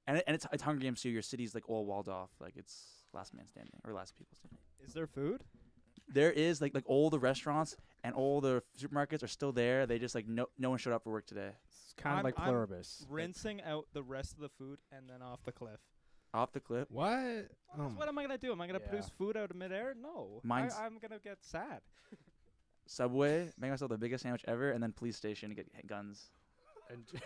And it's Hunger Games too. Your city's like all walled off. Like it's last man standing or last people standing. Is there food? There is like all the restaurants and all the supermarkets are still there. They just like no one showed up for work today. It's kind of like Pluribus. Rinsing out the rest of the food and then off the cliff. Off the cliff. What? What am I gonna do? Am I gonna produce food out of midair? No. I'm gonna get sad. Subway, make myself the biggest sandwich ever, and then police station to get guns. And Yeah,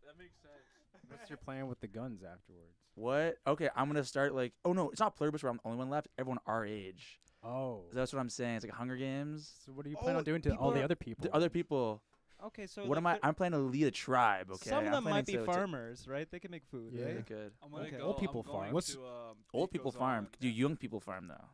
that makes sense. what's your plan with the guns afterwards? What? Okay, I'm gonna start like. Oh no, it's not Pluribus where I'm the only one left. Everyone our age. Oh. That's what I'm saying. It's like Hunger Games. So what do you plan on doing to all the other people? The other people. Okay, so What am I? I'm planning to lead a tribe. Okay. Some of I'm them might planning be to- farmers, right? They can make food, Yeah. right? They could. I'm gonna Okay. go. Old people I'm going farm. What's- to, Old people Pico's farm. on Do that. young people farm though?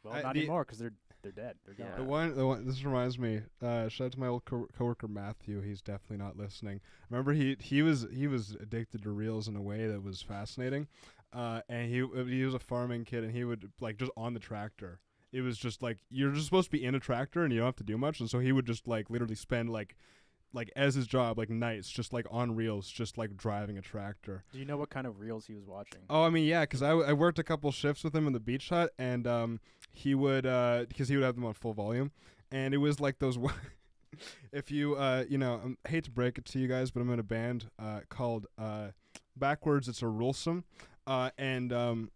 Well, not anymore because they're dead. They're gone. Yeah. The one. This reminds me. Shout out to my old coworker Matthew. He's definitely not listening. Remember, he was addicted to reels in a way that was fascinating, and he was a farming kid, and he would like just on the tractor. It was just like you're just supposed to be in a tractor and you don't have to do much, and so he would just like literally spend like as his job like nights just like on reels, just like driving a tractor. Do you know what kind of reels he was watching? Oh, I mean, yeah, because I worked a couple shifts with him in the beach hut, and he would because he would have them on full volume, and it was like those. If you I hate to break it to you guys, but I'm in a band called Backwards. It's a Rulesome, and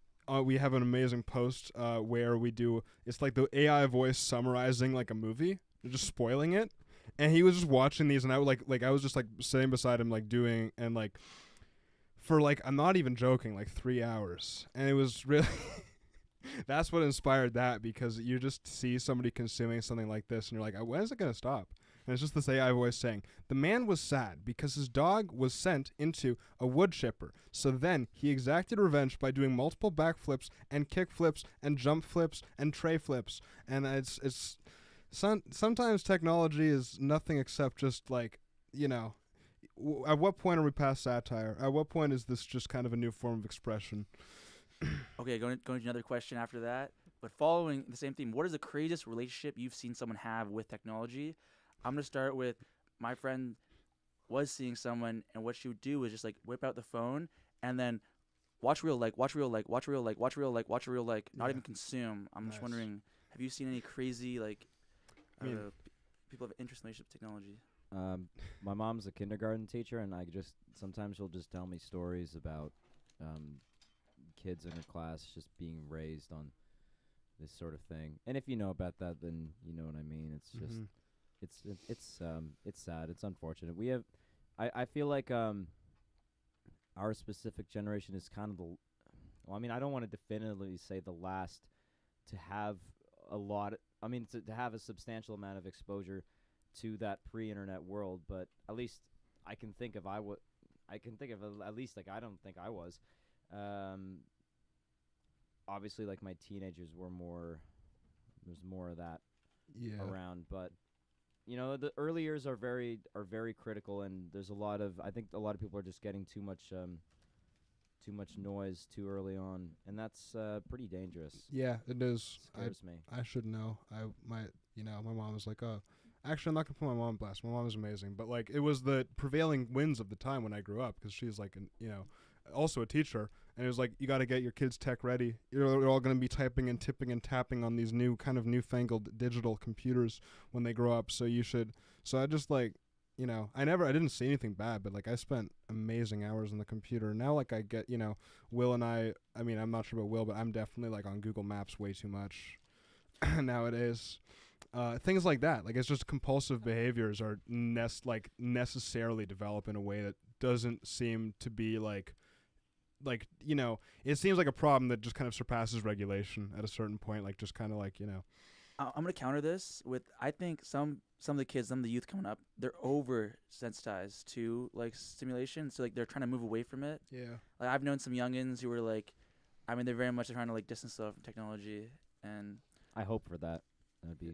we have an amazing post where we do. It's like the AI voice summarizing like a movie, just spoiling it. And he was just watching these, and I would like I was just like sitting beside him, like doing and like for like, I'm not even joking, like 3 hours. And it was really that's what inspired that, because you just see somebody consuming something like this and you're like, when is it going to stop? And it's just this AI voice saying, the man was sad because his dog was sent into a wood chipper. So then he exacted revenge by doing multiple backflips and kick flips and jump flips and tray flips. And it's sometimes technology is nothing except just like, you know, at what point are we past satire? At what point is this just kind of a new form of expression? Okay, going to another question after that. But following the same theme, what is the craziest relationship you've seen someone have with technology? I'm going to start with my friend was seeing someone, and what she would do is just like whip out the phone and then watch reel, not even consume. I'm just wondering, have you seen any crazy, like, people have interest in relationship with technology? My mom's a kindergarten teacher, and sometimes she'll just tell me stories about kids in her class just being raised on this sort of thing. And if you know about that, then you know what I mean. It's just it's sad. It's unfortunate. We have, I feel like our specific generation is kind of I don't want to definitively say the last to have a lot. To have a substantial amount of exposure to that pre-internet world, but at least I can think of at least like I don't think I was. Obviously, like my teenagers there's more of that around, but you know, the early years are very critical, and there's I think a lot of people are just getting too much noise too early on, and that's pretty dangerous. Yeah, it is. Scares me. I should know. My mom was like, oh, actually, I'm not gonna put my mom on blast. My mom is amazing, but like it was the prevailing winds of the time when I grew up, because she's like, also a teacher, and it was like, you got to get your kids tech ready. You're all going to be typing and tipping and tapping on these newfangled digital computers when they grow up. So you should. So I just like, I didn't see anything bad, but like I spent amazing hours on the computer. Now like I get, Will and I'm not sure about Will, but I'm definitely like on Google Maps way too much nowadays. Things like that. Like it's just compulsive behaviors are necessarily develop in a way that doesn't seem to be it seems like a problem that just kind of surpasses regulation at a certain point, like just kind of like, I'm going to counter this with, I think some of the kids, some of the youth coming up, they're oversensitized to like stimulation, so like they're trying to move away from it. Yeah. Like I've known some youngins who were like, they're very much trying to like distance themselves from technology, and I hope for that. That'd be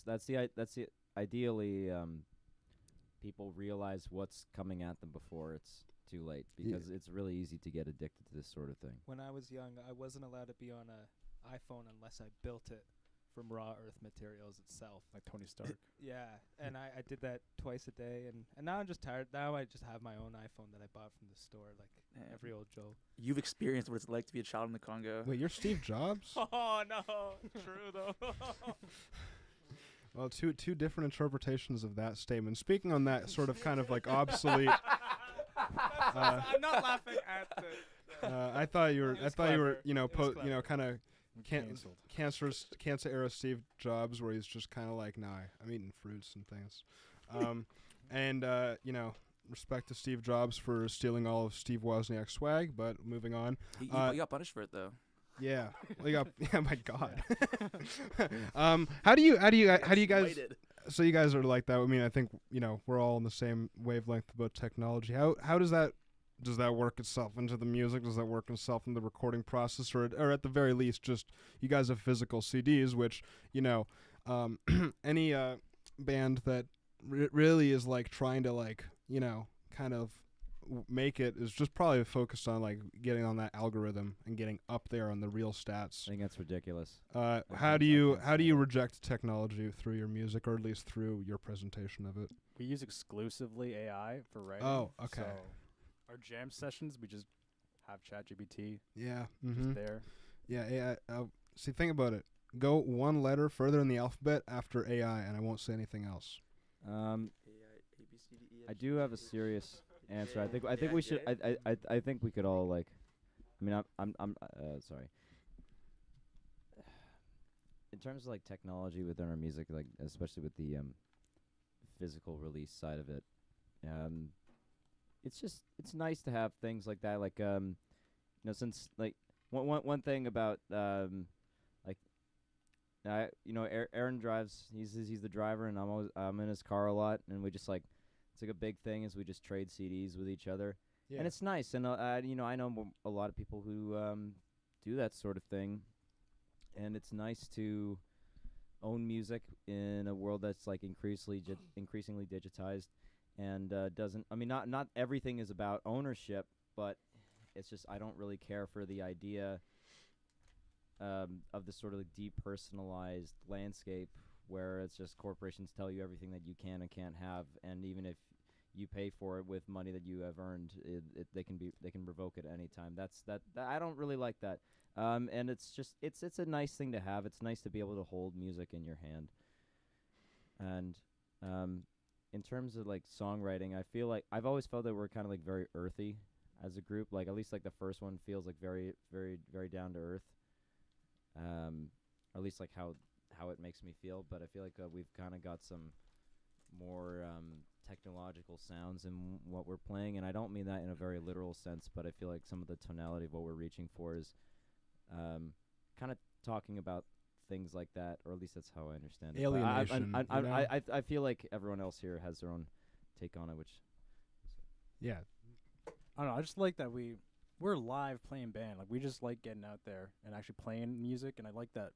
that's the ideally people realize what's coming at them before it's too late, because it's really easy to get addicted to this sort of thing. When I was young, I wasn't allowed to be on a iPhone unless I built it from raw earth materials itself. Like Tony Stark. Yeah, and I did that twice a day, and now I'm just tired. Now I just have my own iPhone that I bought from the store, like every old Joe. You've experienced what it's like to be a child in the Congo. Wait, you're Steve Jobs? Oh no, true though. Well, two different interpretations of that statement. Speaking on that sort of kind of like obsolete. I'm not laughing at the. I thought you were. Kind of cancer era Steve Jobs, where he's just kind of like, nah, I'm eating fruits and things. Respect to Steve Jobs for stealing all of Steve Wozniak's swag, but moving on. You got punished for it though. Yeah. Yeah, my God. How do you guys? So you guys are like that. I mean, I think we're all on the same wavelength about technology. How does that work itself into the music? Does that work itself in the recording process, or at the very least, just you guys have physical CDs, which any band that really is like trying to like kind of make it is just probably focused on like getting on that algorithm and getting up there on the real stats. I think that's ridiculous. How do you reject technology through your music, or at least through your presentation of it? We use exclusively AI for writing. Oh, okay. So our jam sessions, we just have ChatGPT. Yeah. Just there. Yeah. AI. See, think about it. Go one letter further in the alphabet after AI, and I won't say anything else. I do have a serious answer. I think we should. I think we could all like. I mean, I'm sorry. In terms of like technology within our music, like especially with the physical release side of it, it's nice to have things like that. Like since like one thing about like Aaron drives. He's the driver, and I'm in his car a lot, and we just like it's like a big thing is we just trade CDs with each other, and it's nice. And I know a lot of people who do that sort of thing, and it's nice to own music in a world that's like increasingly digitized, and doesn't. I mean, not everything is about ownership, but it's just I don't really care for the idea of this sort of depersonalized landscape where it's just corporations tell you everything that you can and can't have, and even if you pay for it with money that you have earned, they can revoke it at any time. That I don't really like that. And it's just it's a nice thing to have. It's nice to be able to hold music in your hand. And in terms of like songwriting, I feel like I've always felt that we're kind of like very earthy as a group. Like at least like the first one feels like very very very down to earth. Or at least like how it makes me feel. But I feel like we've kind of got some more technological sounds in what we're playing, and I don't mean that in a very literal sense, but I feel like some of the tonality of what we're reaching for is kind of talking about things like that, or at least that's how I understand it. Alienation. I feel like everyone else here has their own take on it, which I don't know. I just like that we're live playing band. Like we just like getting out there and actually playing music, and I like that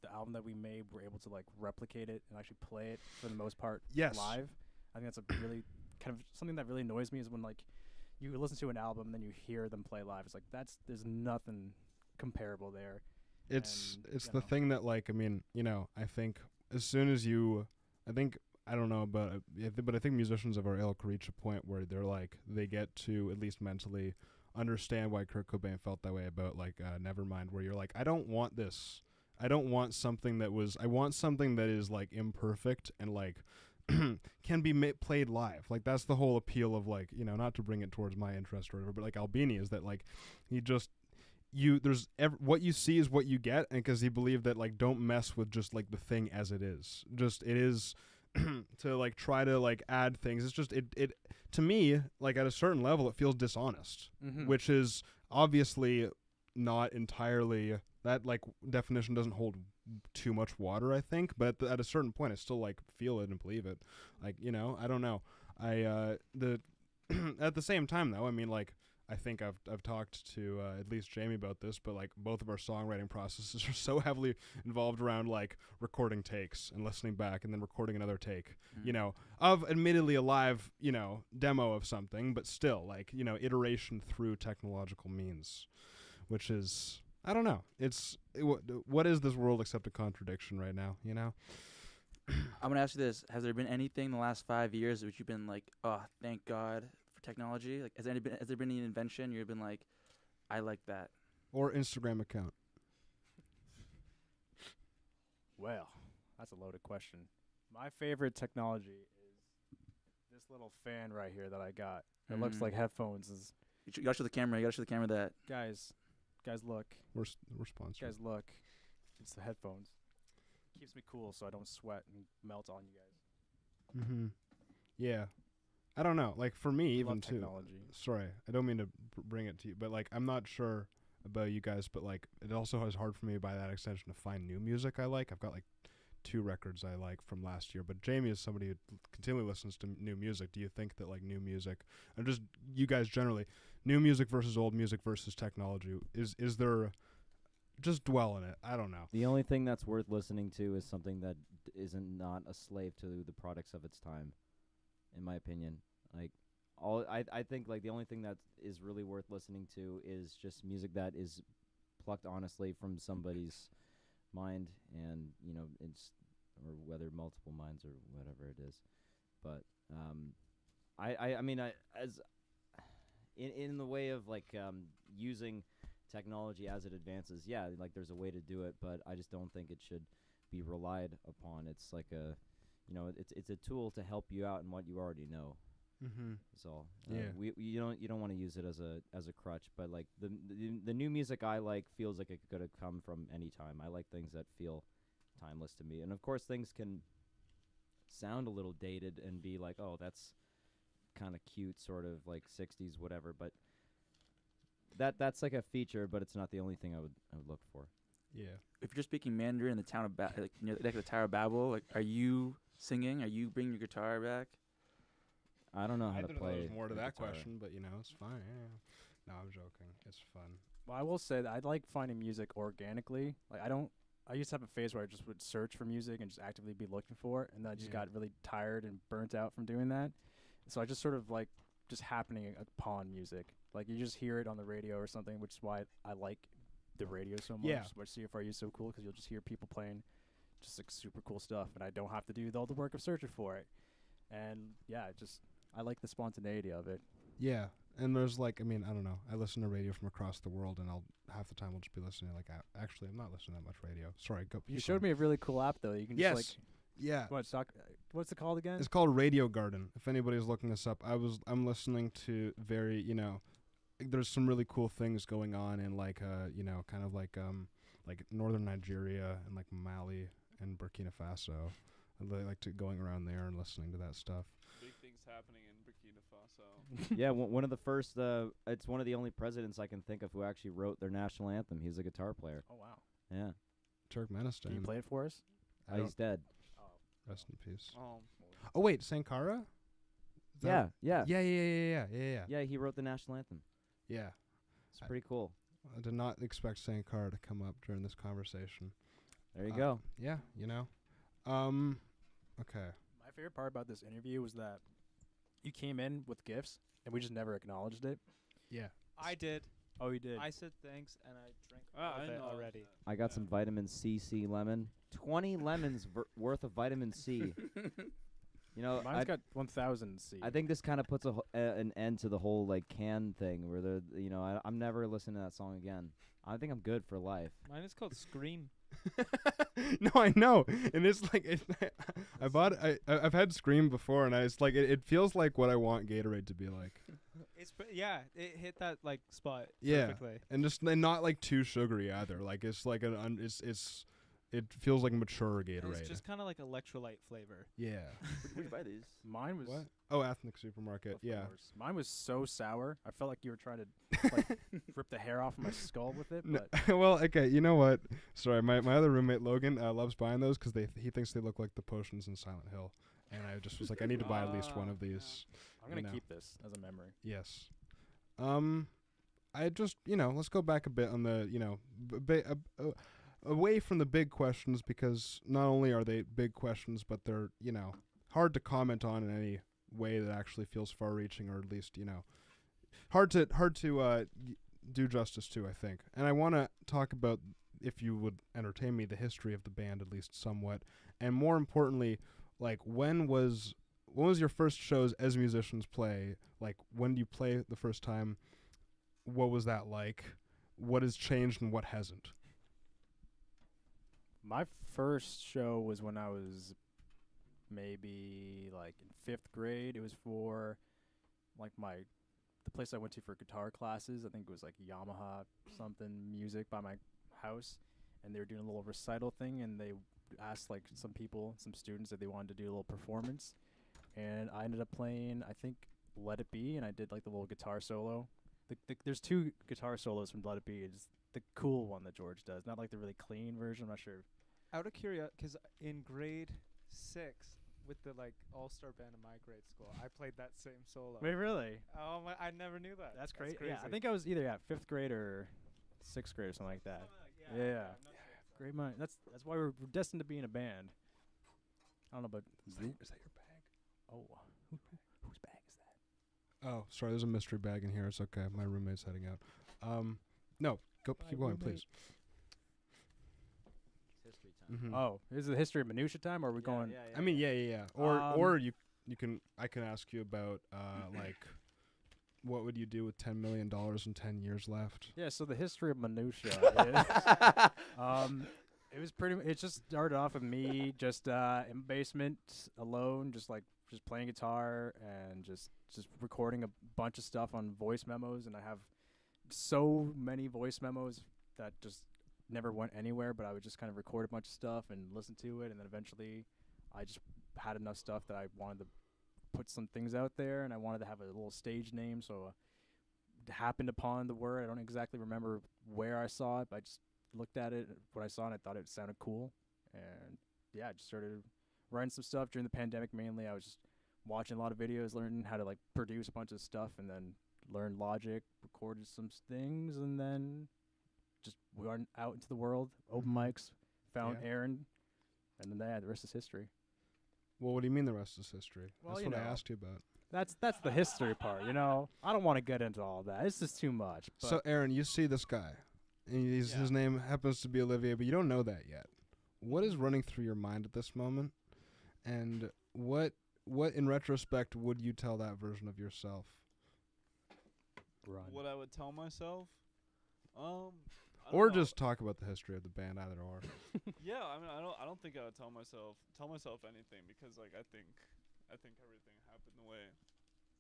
the album that we made, we're able to like replicate it and actually play it for the most part live. I think that's a really kind of something that really annoys me is when like you listen to an album and then you hear them play live. It's like there's nothing comparable there. It's the thing that like I mean I think as soon as I don't know but I think musicians of our ilk reach a point where they're like they get to at least mentally understand why Kurt Cobain felt that way about like Nevermind, where you're like I don't want this. I don't want something that was. I want something that is like imperfect and like can be played live. Like that's the whole appeal of like not to bring it towards my interest or whatever, but like Albini is that like he just what you see is what you get, and because he believed that like don't mess with just like the thing as it is. Just it is to like try to like add things. It's just it to me like at a certain level it feels dishonest, which is obviously not entirely. That like definition doesn't hold too much water, I think, but at a certain point I still like feel it and believe it. Like I don't know. I at the same time though, I mean like I think I've talked to at least Jamie about this, but like both of our songwriting processes are so heavily involved around like recording takes and listening back and then recording another take, of admittedly a live demo of something, but still like iteration through technological means, which is. I don't know. What is this world except a contradiction right now, I'm going to ask you this. Has there been anything in the last 5 years which you've been like, oh, thank God for technology? Like, has there been an invention you've been like, I like that? Or Instagram account? Well, that's a loaded question. My favorite technology is this little fan right here that I got. It looks like headphones. You gotta show the camera. You gotta show the camera that. Guys, look. We're sponsored. Guys, look. It's the headphones. Keeps me cool so I don't sweat and melt on you guys. Mm-hmm. Yeah. I don't know. Like, for me, even too. Technology. Sorry, I don't mean to bring it to you, but, like, I'm not sure about you guys, but, like, it also is hard for me by that extension to find new music I like. I've got, like, 2 records I like from last year, but Jamie is somebody who continually listens to new music. Do you think that, like, new music, or just you guys generally, new music versus old music versus technology, is there, just dwell in it. I don't know. The only thing that's worth listening to is something that isn't not a slave to the products of its time, in my opinion. Like, I think, like, the only thing that is really worth listening to is just music that is plucked honestly from somebody's mind, and it's, or whether multiple minds or whatever it is. But I mean, as in the way of like using technology as it advances, yeah, like there's a way to do it, but I just don't think it should be relied upon. It's like a it's a tool to help you out in what you already know. Mm-hmm. That's all. Yeah. You don't want to use it as a crutch, but like the new music I like feels like it could have come from any time. I like things that feel timeless to me, and of course things can sound a little dated and be like, oh, that's kind of cute, sort of like 60s, whatever. But that's like a feature, but it's not the only thing I would look for. Yeah. If you're speaking Mandarin in the town of like the Tower of Babel, like, are you singing? Are you bringing your guitar back? I don't know how I to didn't know play. there was more to the that guitar. question, but it's fine. Yeah. No, I'm joking. It's fun. Well, I will say that I like finding music organically. Like I used to have a phase where I just would search for music and just actively be looking for it, and then I just got really tired and burnt out from doing that. So I just sort of like just happening upon music. Like you just hear it on the radio or something, which is why I like the radio so much. Yeah. Why CFRU is so cool, because you'll just hear people playing just like super cool stuff, and I don't have to do all the work of searching for it. And yeah, I like the spontaneity of it. Yeah. And there's like, I don't know. I listen to radio from across the world, and half the time I'll just be listening. Like, actually, I'm not listening to that much radio. Sorry, go. You showed me a really cool app though. You can Yes. just like Yeah. what's it called again? It's called Radio Garden. If anybody's looking this up, I'm listening to very, there's some really cool things going on in like kind of like northern Nigeria and like Mali and Burkina Faso. I really like going around there and listening to that stuff. Big things happening in Burkina Faso. Yeah, one of the first. It's one of the only presidents I can think of who actually wrote their national anthem. He's a guitar player. Oh wow. Yeah. Turkmenistan. Can you play it for us? He's dead. Rest in peace. Oh. Oh wait, Sankara? Is Yeah. that- Yeah. Yeah, he wrote the national anthem. Yeah. It's pretty cool. I did not expect Sankara to come up during this conversation. There you go. Yeah, okay. My favorite part about this interview was that you came in with gifts and we just never acknowledged it. Yeah. I did. Oh, you did. I said thanks and I drank Ah, all I of it know already. I got some vitamin C lemon. 20 lemons worth of vitamin C. Mine's got 1,000 C. I think this kind of puts an end to the whole like can thing where I'm never listening to that song again. I think I'm good for life. Mine is called Scream. No, I know, and it's like I've had Scream before, and it feels like what I want Gatorade to be like. It hit that like spot Yeah, perfectly. and not like too sugary either. Like it's like it feels like mature And Gatorade. it's just kind of like electrolyte flavor. Yeah. Where'd you buy these? Mine was What? Oh, Ethnic Supermarket. of Yeah. course. Mine was so sour. I felt like you were trying to like rip the hair off of my skull with it. But Well, okay. You know what? Sorry, my other roommate Logan loves buying those because he thinks they look like the potions in Silent Hill, and I just was like, I need to buy at least one of these. I'm gonna keep this as a memory. Yes. I just let's go back a bit on the away from the big questions, because not only are they big questions, but they're hard to comment on in any way that actually feels far-reaching, or at least hard to do justice to, I think. And I want to talk about, if you would entertain me, the history of the band at least somewhat, and more importantly, like when was your first shows as musicians play? Like, when do you play the first time? What was that like? What has changed and what hasn't? My first show was when I was maybe like in 5th grade. It was for like the place I went to for guitar classes. I think it was like Yamaha something music by my house, and they were doing a little recital thing, and they asked like some students if they wanted to do a little performance, and I ended up playing, I think, Let It Be, and I did like the little guitar solo. There's 2 guitar solos from Let It Be. It's the cool one that George does, not like the really clean version. I'm not sure. Out of curiosity, because in grade 6 with the like all-star band in my grade school, I played that same solo. Wait, really? Oh my! I never knew that. That's crazy. crazy. Yeah, I think I was either 5th grade or 6th grade or something like that. Yeah. Great mind. That's why we're destined to be in a band. I don't know, but Is that your bag? oh, whose bag is that? Oh, sorry. There's a mystery bag in here. It's okay. My roommate's heading out. No, keep going, please. History time. Mhm. Oh, is it the history of MINUTIA time, or are we going? I mean, yeah. Or I can ask you about like, what would you do with $10 million and 10 years left? Yeah. So the history of MINUTIA is, it just started off with me just in the basement alone, just playing guitar and just recording a bunch of stuff on voice memos, and I have so many voice memos that just never went anywhere, but I would just kind of record a bunch of stuff and listen to it, and then eventually I just had enough stuff that I wanted to put some things out there, and I wanted to have a little stage name, so happened upon the word. I don't exactly remember where I saw it, but I just looked at it, what I saw, and I thought it sounded cool. And yeah, I just started writing some stuff during the pandemic. Mainly, I was just watching a lot of videos, learning how to like produce a bunch of stuff, and then learned Logic, recorded some things, and then just went out into the world, open mics, found Aaron, and then the rest is history. Well, what do you mean the rest is history? Well, That's what I asked you about. That's the history part, you know. I don't want to get into all that. It's just too much. But So, Aaron, you see this guy, and his name happens to be Olivier, but you don't know that yet. What is running through your mind at this moment, and what in retrospect would you tell that version of yourself? Run. What I would tell myself, I don't Or know. just talk about the history of the band, either or. Yeah, I mean, I don't think I would tell myself anything, because like I think everything happened the way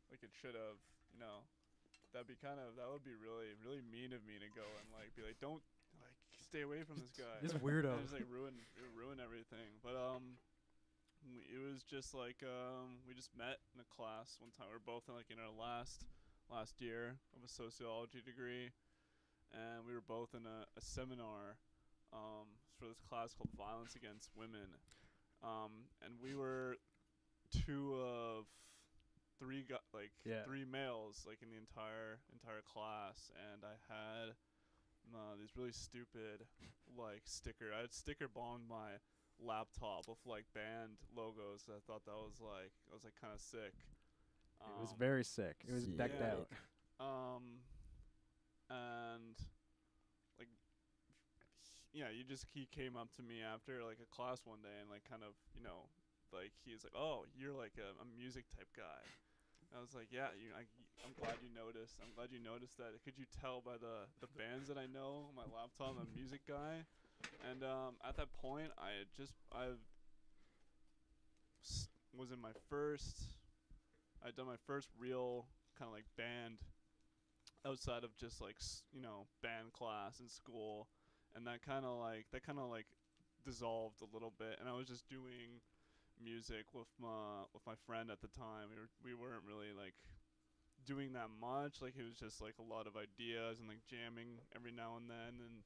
like it should have. You know, that would be really mean of me to go and like be like, don't like stay away from this guy. This weirdo. And just like ruin everything. But it was just like we just met in a class one time. We were both in our last year of a sociology degree, and we were both in a seminar for this class called Violence Against Women, and we were two of three three males like in the entire class, and I had these really stupid I had sticker bombed my laptop with like band logos. I thought that was kind of sick. It was very sick. It was decked out. And like he came up to me after like a class one day and like kind of like he's like, oh, you're like a music type guy. And I was like, yeah, I'm glad you noticed. I'm glad you noticed that. Could you tell by the bands that I know on my laptop I'm a music guy? And at that point I was in my first. I'd done my first real kind of like band outside of just like band class in school, and that kind of like dissolved a little bit, and I was just doing music with my friend at the time. We weren't really like doing that much. Like it was just like a lot of ideas and like jamming every now and then, and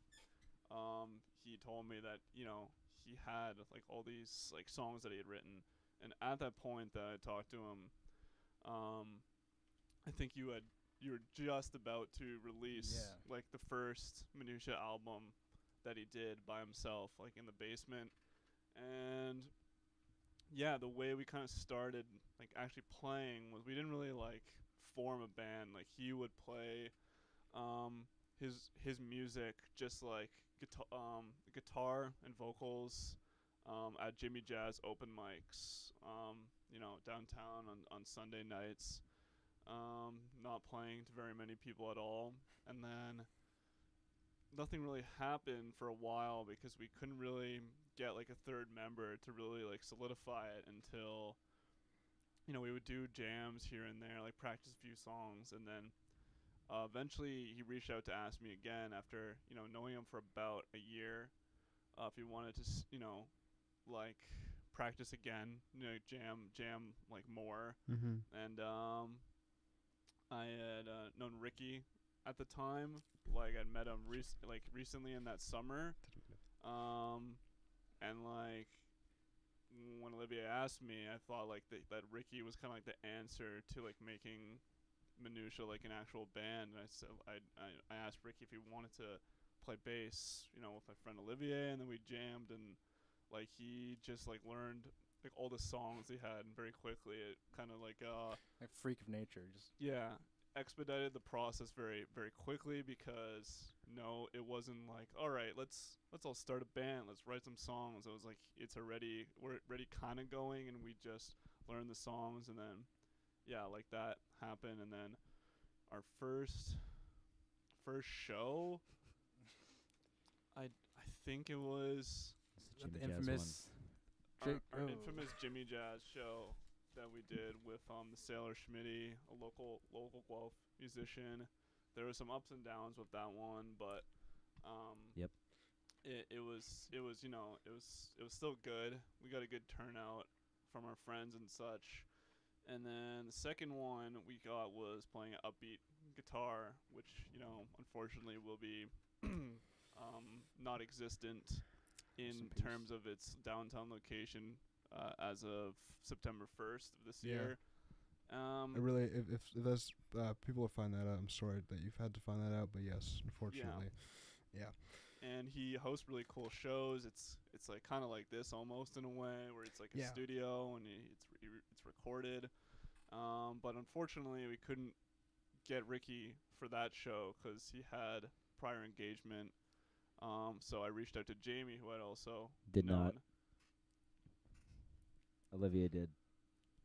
he told me that he had like all these like songs that he had written, and at that point that I talked to him, I think you were just about to release like the first MINUTIA album that he did by himself, like in the basement. And yeah, the way we kind of started like actually playing was we didn't really like form a band. Like he would play his music just like guitar and vocals at Jimmy Jazz open mics, downtown on Sunday nights, not playing to very many people at all. And then nothing really happened for a while because we couldn't really get like a third member to really like solidify it until we would do jams here and there, like practice a few songs, and then eventually he reached out to ask me again after knowing him for about a year, if he wanted to like practice again, jam like more. And I had known Ricky at the time. Like I'd met him recently in that summer, and like when Olivia asked me, I thought like that Ricky was kind of like the answer to like making MINUTIA like an actual band. And I said I asked Ricky if he wanted to play bass, with my friend Olivier, and then we jammed, and like he just like learned like all the songs he had very quickly. It kind of like a freak of nature, just expedited the process very very quickly, because it wasn't like, all right, let's all start a band, let's write some songs. It was like we're already kind of going, and we just learned the songs, and then like that happened. And then our first show, I think it was the infamous our infamous Jimmy Jazz show that we did with the Sailor Schmitty, a local Guelph musician. There were some ups and downs with that one, but it was still good. We got a good turnout from our friends and such. And then the second one we got was playing an upbeat guitar, which, you know, unfortunately will be not existent in terms of its downtown location as of September 1st of this year. I really, if there's people will find that out, I'm sorry that you've had to find that out, but yes, unfortunately. Yeah. And he hosts really cool shows. It's like kind of like this almost in a way, where it's like a studio and it's recorded. But unfortunately, we couldn't get Ricky for that show because he had prior engagement. So I reached out to Jamie, who I'd also Did known. not. Olivia did.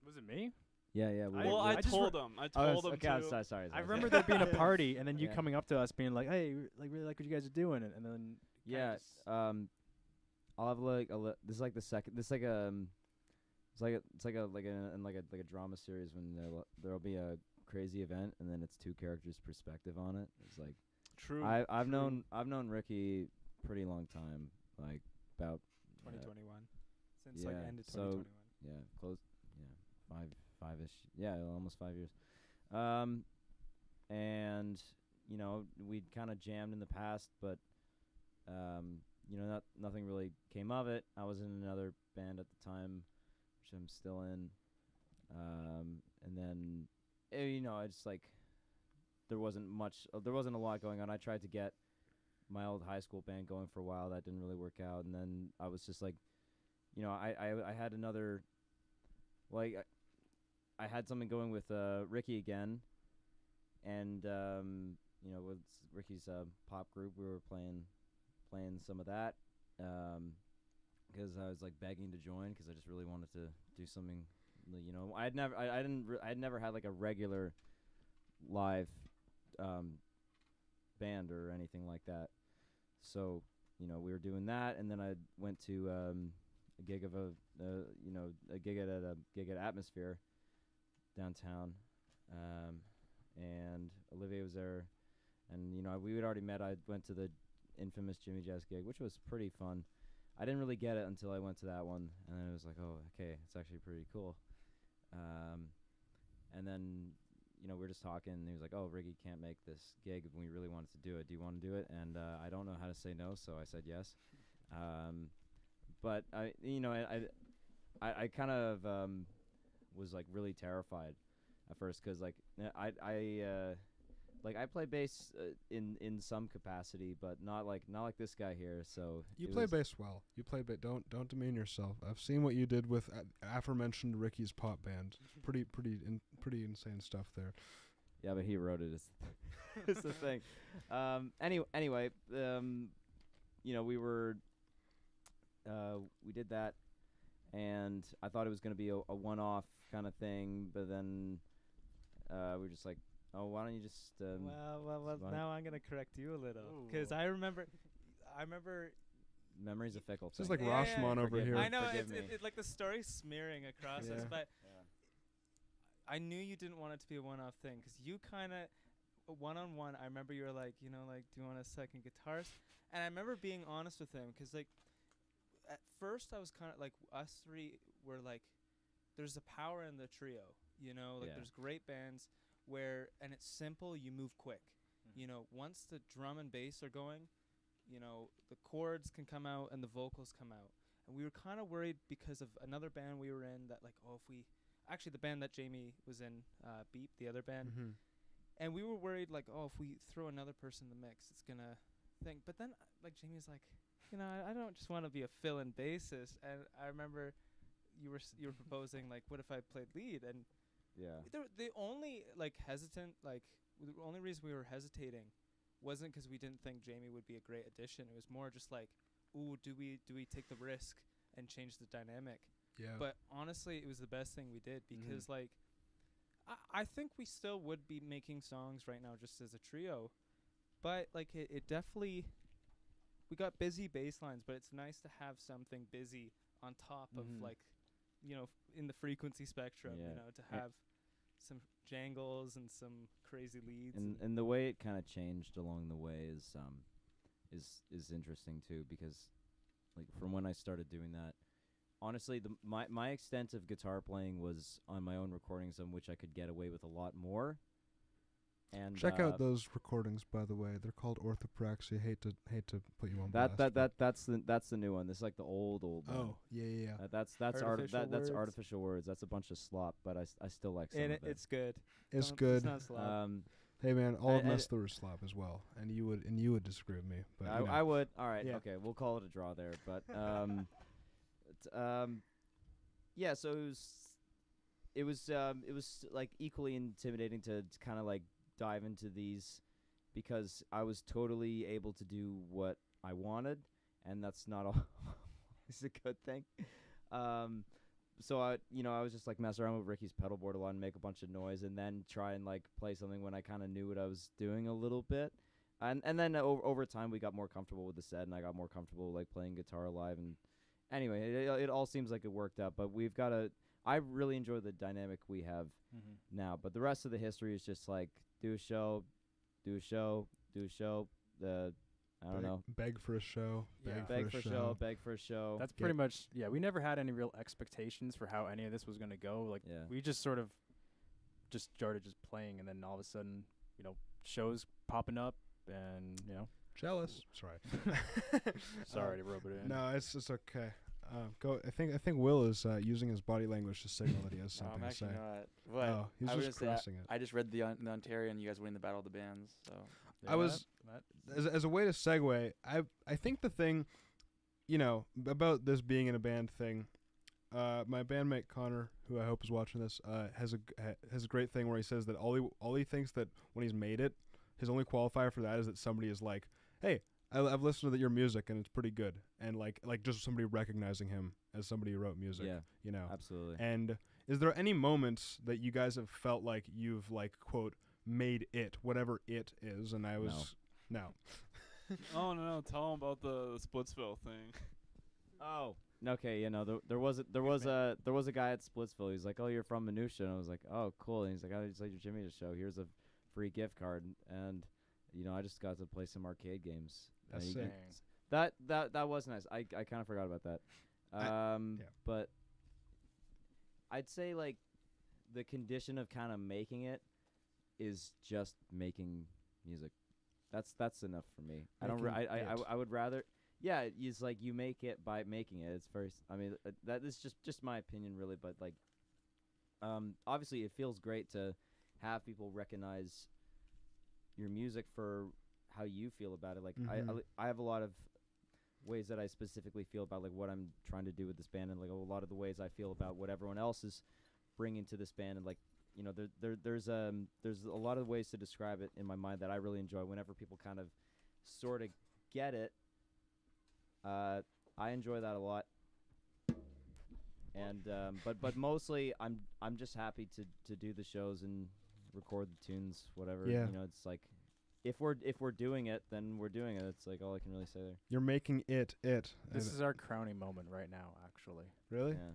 Was it me? Yeah. I told him. I told him to. Sorry. I remember there being a party, and then you coming up to us being like, "Hey, really like what you guys are doing," and then I'll have this is like the second. This is like it's like a drama series when there'll be a crazy event, and then it's two characters' perspective on it. It's like true. I've known Ricky pretty long time, like about 2021, since like end of 2021. Yeah, close. Yeah, five-ish. Yeah, almost 5 years. And you know, we'd kind of jammed in the past, but you know, nothing really came of it. I was in another band at the time, which I'm still in. And then, you know, I just like there wasn't a lot going on. I tried to get my old high school band going for a while. That didn't really work out. And then I was just like, you know, I had another, like, I had something going with Ricky again. And, you know, with Ricky's pop group, we were playing some of that. Because I was like begging to join because I just really wanted to do something. You know, I'd never had like a regular live band or anything like that. So, you know, we were doing that, and then I went to a gig at Atmosphere downtown, and Olivia was there, and you know, we had already met. I went to the infamous Jimmy Jazz gig, which was pretty fun. I didn't really get it until I went to that one, and then it was like, oh, okay, it's actually pretty cool. And then, you know, we were just talking, and he was like, oh, Ricky can't make this gig, and we really wanted to do it. Do you want to do it? And I don't know how to say no, so I said yes. But I, you know, I kind of was like really terrified at first, because like I play bass in some capacity, but not like this guy here. So you play bass well. You play bass. Don't demean yourself. I've seen what you did with aforementioned Ricky's pop band. Pretty insane stuff there. Yeah, but he wrote it. Is the thing. Anyway, you know, we did that, and I thought it was going to be a one-off kind of thing, but then we were just like, oh, why don't you just... well, now I'm going to correct you a little. Because I remember... Memory's a fickle thing. This is like Rashomon over here. I know, it's like the story smearing across us, but I knew you didn't want it to be a one-off thing, because you kind of, one-on-one, I remember you were like, you know, like, do you want a second guitarist? And I remember being honest with him, because, like, at first I was kind of, like, us three were, like, there's a power in the trio, you know? Like, there's great bands and it's simple, you move quick. You know, once the drum and bass are going, you know, the chords can come out and the vocals come out. And we were kind of worried because of another band we were in that, like, actually the band that Jamie was in, Beep, the other band. Mm-hmm. And we were worried, like, oh, if we throw another person in the mix, it's going to think. But then, like, Jamie's like, you know, I don't just want to be a fill-in bassist. And I remember you were proposing, like, what if I played lead? And the only, like, the only reason we were hesitating wasn't because we didn't think Jamie would be a great addition. It was more just like, ooh, do we take the risk and change the dynamic? Yeah. But honestly, it was the best thing we did because, like, I think we still would be making songs right now just as a trio. But, like, it definitely... We got busy bass lines, but it's nice to have something busy on top of, like, you know, in the frequency spectrum, you know, to have some jangles and some crazy leads. And the way it kind of changed along the way is interesting too, because like from when I started doing that, honestly, my extent of guitar playing was on my own recordings, on which I could get away with a lot more. And check out those recordings, by the way. They're called Orthopraxy. Hate to put you on blast. That's the new one. This is like the old one. Oh, yeah. That's Artificial artificial words. That's a bunch of slop, but I still like some And of it. it's good. It's Don't- good. It's not slop. Hey man, all of and- Messler is slop as well, and you would disagree with me, but you know. I would. All right. Yeah. Okay. We'll call it a draw there. But yeah. So it was like equally intimidating to kind of like dive into these, because I was totally able to do what I wanted, and that's not always a good thing. So I was just like messing around with Ricky's pedal board a lot and make a bunch of noise, and then try and like play something when I kind of knew what I was doing a little bit. And then over time we got more comfortable with the set, and I got more comfortable like playing guitar live. And anyway, it all seems like it worked out. But I really enjoy the dynamic we have now. But the rest of the history is just like do a show. I don't know. Beg for a show. Beg for a show. That's pretty much, we never had any real expectations for how any of this was going to go. Like, we just sort of just started just playing, and then all of a sudden, shows popping up, and, Jealous. Sorry. Sorry to rub it in. No, it's okay. Go. I think Will is using his body language to signal that he has something I'm to say. actually not. But Oh, he's I was just gonna say, crossing it. I just read the Ontario, and you guys winning the Battle of the Bands. So I was as a way to segue. I think the thing, about this being in a band thing. My bandmate Connor, who I hope is watching this, has a great thing where he says that all he thinks that when he's made it, his only qualifier for that is that somebody is like, hey, I've listened to your music and it's pretty good, and like just somebody recognizing him as somebody who wrote music. Yeah, absolutely. And is there any moments that you guys have felt like you've like quote made it, whatever it is? And I was no. Oh no! Tell him about the Splitsville thing. Oh, okay. There was a guy at Splitsville. He's like, "Oh, you're from MINUTIA," and I was like, "Oh, cool." And he's like, "I just like your Jimmy to show. Here's a free gift card." And I just got to play some arcade games. That's sick. That was nice. I kind of forgot about that. But I'd say like the condition of kind of making it is just making music. That's enough for me. I would rather. Yeah, it's like you make it by making it. It's very. That is just my opinion, really. But like, obviously, it feels great to have people recognize your music for how you feel about it. Like I have a lot of ways that I specifically feel about like what I'm trying to do with this band, and like a lot of the ways I feel about what everyone else is bringing to this band. And like there's a lot of ways to describe it in my mind that I really enjoy. Whenever people kind of sort of get it, I enjoy that a lot. And but mostly I'm just happy to do the shows and record the tunes, whatever. Yeah. It's like if we're doing it, then we're doing it. It's like all I can really say there. You're making it. This is our crowning moment right now, actually. Really? Yeah.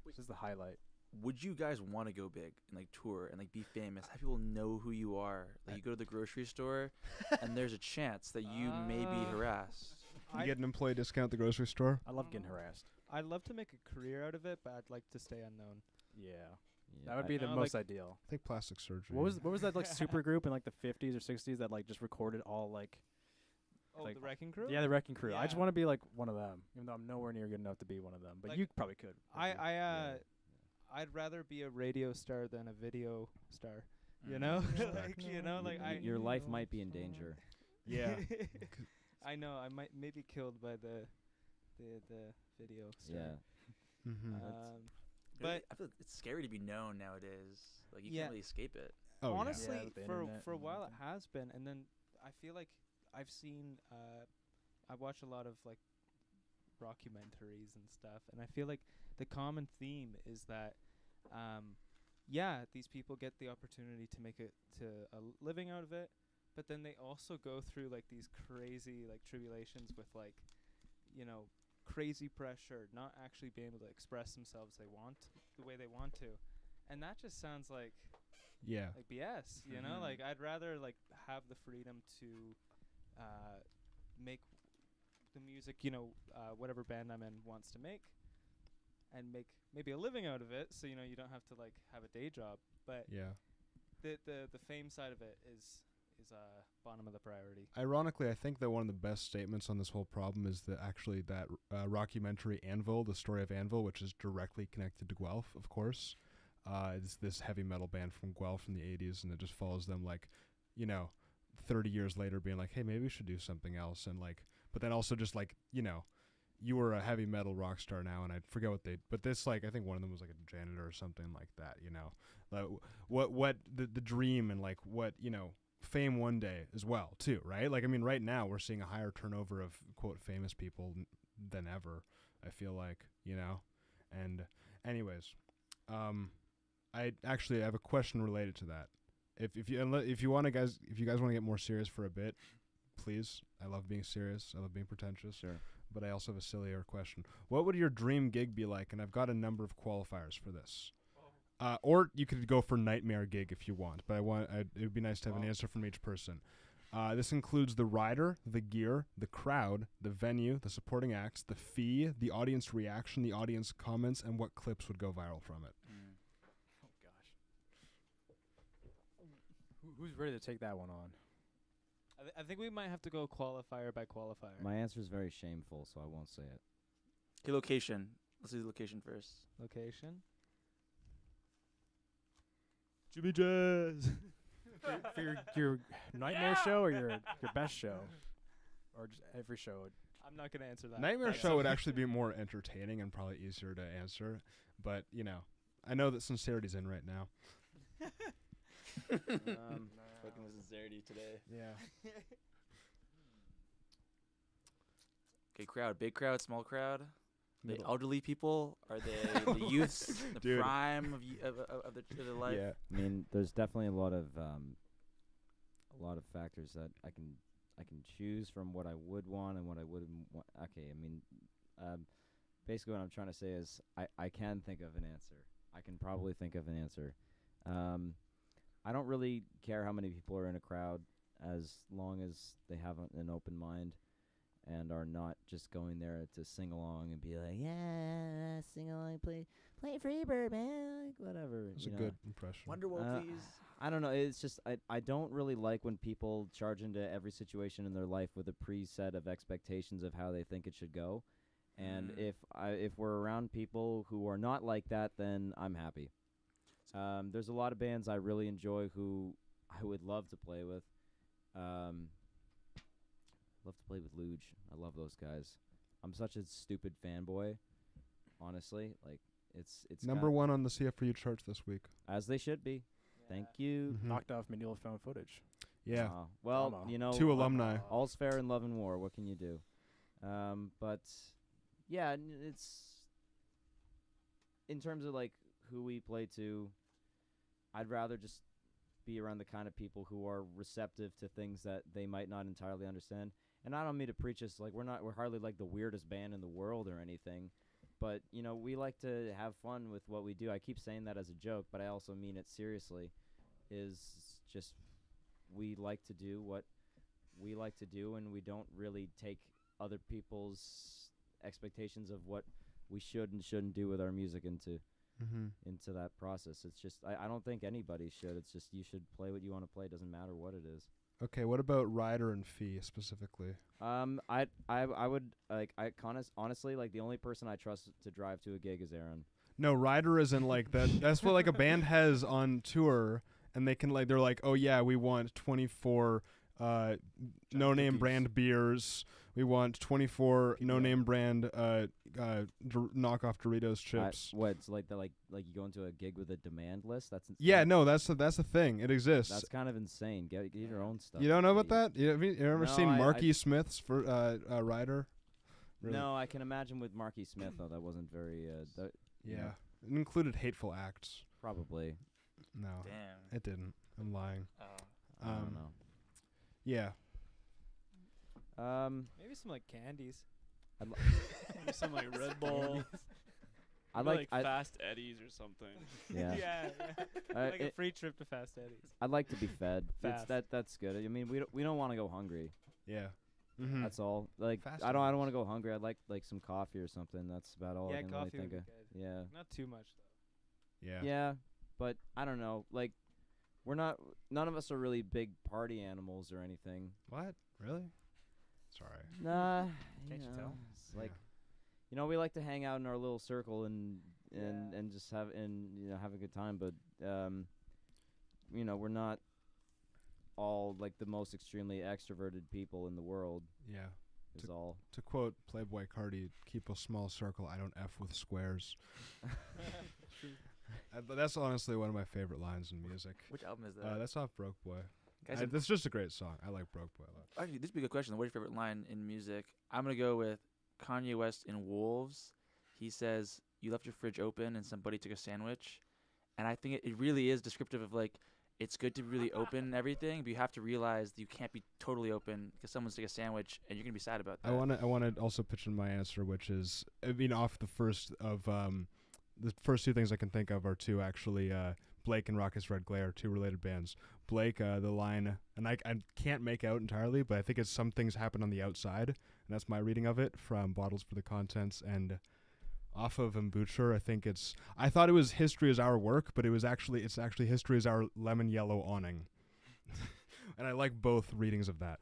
This is the highlight. would you guys want to go big and like tour and like be famous? Have people know who you are? Like you go to the grocery store, and there's a chance that you may be harassed. You get an employee discount at the grocery store? I love getting harassed. I'd love to make a career out of it, but I'd like to stay unknown. Yeah. Yeah, That would be the most ideal. I think plastic surgery. What was that like super group in like the 50s or 60s that like just recorded all like The Wrecking Crew? Yeah, the Wrecking Crew. I just Yeah. want to be like one of them, even though I'm nowhere near good enough to be one of them. But Like, you probably could. I'd rather be a radio star than a video star. You know? Your life might be in danger. Yeah. I know. I might be killed by the video star. Yeah. Mm-hmm. But I feel like it's scary to be known nowadays. Like you Yeah. can't really escape it. Oh, honestly, Yeah, with the for internet a and while it everything. has been, and then I feel like I've seen. I watch a lot of like rockumentaries and stuff, and I feel like the common theme is that, these people get the opportunity to make it to a living out of it, but then they also go through like these crazy like tribulations with like, crazy pressure, not actually being able to express themselves the way they want to, and that just sounds like like BS, you know? Like I'd rather like have the freedom to make the music, whatever band I'm in wants to make, and make maybe a living out of it, so you don't have to like have a day job. But Yeah. the fame side of it is bottom of the priority. Ironically, I think that one of the best statements on this whole problem is that actually that rockumentary Anvil, the story of Anvil, which is directly connected to Guelph, of course. It's this heavy metal band from Guelph from the 80s, and it just follows them 30 years later being like, hey, maybe we should do something else. And but then also just you were a heavy metal rock star now, and I forget but this I think one of them was like a janitor or something like that, what the dream and what, fame one day as well too, right? Right now we're seeing a higher turnover of quote famous people than ever, I feel like, and anyways, I actually have a question related to that. If you guys want to get more serious for a bit, please. I love being serious. I love being pretentious. Sure. But I also have a sillier question. What would your dream gig be like? And I've got a number of qualifiers for this. Or you could go for nightmare gig if you want. But it would be nice to have an answer from each person. This includes the rider, the gear, the crowd, the venue, the supporting acts, the fee, the audience reaction, the audience comments, and what clips would go viral from it. Oh, gosh. Who's ready to take that one on? I think we might have to go qualifier by qualifier. My answer is very shameful, so I won't say it. Okay, location. Let's do the location first. Location? Jimmy Jazz. for your nightmare show or your best show? Or just every show? I'm not going to answer that. Nightmare show would actually be more entertaining and probably easier to answer. But, I know that sincerity's in right now. Fucking sincerity today. Yeah. Okay, crowd. Big crowd, small crowd. The Middle. elderly people? Are they the youths? The Dude. prime of their life? Yeah. I mean, there's definitely a lot of factors that I can choose from what I would want and what I wouldn't want. Okay, I mean, basically what I'm trying to say is I can think of an answer. I can probably think of an answer. I don't really care how many people are in a crowd as long as they have an open mind and are not just going there to sing along and be like, yeah, sing along, play Freebird, man, whatever. It's a good impression. Wonderwall, please. I don't know. It's just I don't really like when people charge into every situation in their life with a preset of expectations of how they think it should go. And if we're around people who are not like that, then I'm happy. There's a lot of bands I really enjoy who I would love to play with. Love to play with Luge. I love those guys. I'm such a stupid fanboy, honestly. It's Number one on the CFRU charts this week. as they should be. Thank you. Mhm. Knocked off Manila found footage. Yeah. Well, Drama. 2 alumni. All's fair in love and war. What can you do? But yeah, it's in terms of who we play to. I'd rather just be around the kind of people who are receptive to things that they might not entirely understand. And I don't mean to preach us we're hardly the weirdest band in the world or anything, but we like to have fun with what we do. I keep saying that as a joke, but I also mean it seriously. Is just we like to do what we like to do, and we don't really take other people's expectations of what we should and shouldn't do with our music into that process. It's just I don't think anybody should. It's just you should play what you want to play. It doesn't matter what it is. Okay, what about rider and fee specifically? I would honestly the only person I trust to drive to a gig is Aaron. No, rider isn't that. That's what a band has on tour, and they can they're like, oh yeah, we want 24 no-name brand beers. We want 24 no-name brand knockoff Doritos chips. It's like you go into a gig with a demand list. That's yeah, no, that's a thing. It exists. That's kind of insane. Get your own stuff. You don't know about that? You ever seen Marky Smith's for rider? Really? No, I can imagine with Marky Smith though that wasn't very. Yeah, it included hateful acts. Probably. No, Damn. it didn't. I'm lying. I don't know. Yeah. Maybe some candies. Maybe some Red Bull. I like Fast Eddies or something. Yeah. Yeah. A free trip to Fast Eddie's. I'd like to be fed. Fast. That's good. I mean, we don't want to go hungry. Yeah. That's all. Fast I don't want to go hungry. I'd like some coffee or something. That's about all I can really coffee think would of. be good. Yeah. Not too much though. Yeah. Yeah, but I don't know. Like, none of us are really big party animals or anything. What? Really? Sorry. Nah. Can't you tell? It's like, we like to hang out in our little circle and just have have a good time. But we're not all like the most extremely extroverted people in the world. Yeah. Is all. To quote Playboy Cardi, keep a small circle. I don't F with squares. But that's honestly one of my favorite lines in music. Which album is that? That's off Broke Boy. Guys, That's just a great song. I like Broke Boy a lot. Actually, this would be a good question. What's your favorite line in music? I'm going to go with Kanye West in Wolves. He says, you left your fridge open and somebody took a sandwich. And I think it really is descriptive of, like, it's good to really open everything, but you have to realize that you can't be totally open because someone's taking a sandwich and you're going to be sad about that. I want to also pitch in my answer, which is, off the first of, the first two things I can think of are two, actually, Blake and Raucous Red Glare, two related bands. Blake, the line, and I can't make out entirely, but I think it's some things happen on the outside, and that's my reading of it from Bottles for the Contents, and off of Mbucher, I thought it was History is Our Work, but it's actually History is Our Lemon Yellow Awning. And I like both readings of that.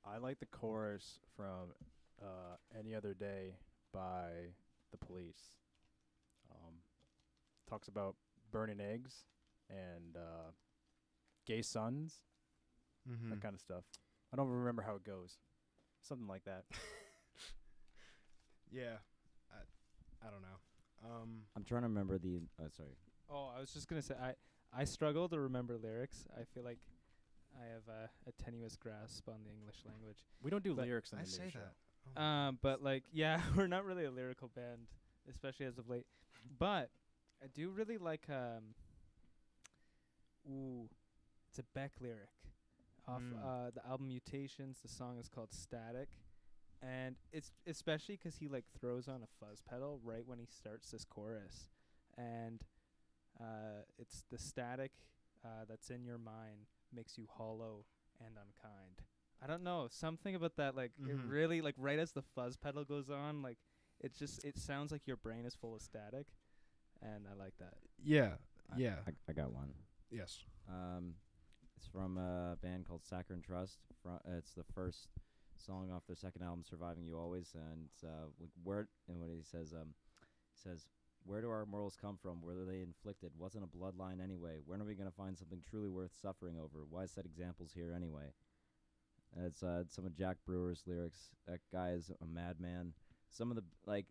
I like the chorus from Any Other Day by The Police. Talks about burning eggs and gay sons, that kind of stuff. I don't remember how it goes. Something like that. Yeah. I don't know. I'm trying to remember the. Sorry. Oh, I was just gonna say I struggle to remember lyrics. I feel like I have a tenuous grasp on the English language. We don't do But lyrics in I the say new show. that. But like, yeah, we're not really a lyrical band, especially as of late. But I do really like it's a Beck lyric off the album Mutations. The song is called Static, and it's especially 'cause he like throws on a fuzz pedal right when he starts this chorus, and it's the static that's in your mind makes you hollow and unkind. I don't know, something about that, like it really, like right as the fuzz pedal goes on, like it sounds like your brain is full of static, and I like that. Yeah. Yeah. I got one. Yes. It's from a band called Saccharine Trust. It's the first song off their second album, Surviving You Always, and what he says, where do our morals come from? Where are they inflicted? What's in a bloodline anyway? When are we going to find something truly worth suffering over? Why set examples here anyway? And it's some of Jack Brewer's lyrics. That guy is a madman. Some of the, like,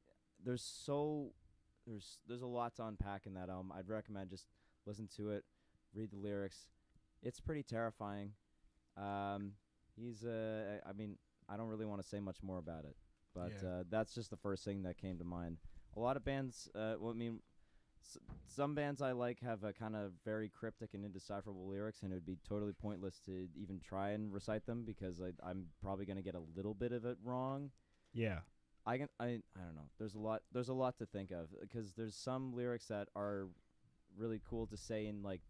there's a lot to unpack in that album. I'd recommend just listen to it, read the lyrics. It's pretty terrifying. I mean, I don't really want to say much more about it, but that's just the first thing that came to mind. A lot of bands, some bands I like have a kind of very cryptic and indecipherable lyrics, and it would be totally pointless to even try and recite them because I'm probably going to get a little bit of it wrong. Yeah. I don't know. There's a lot to think of because there's some lyrics that are really cool to say in, like,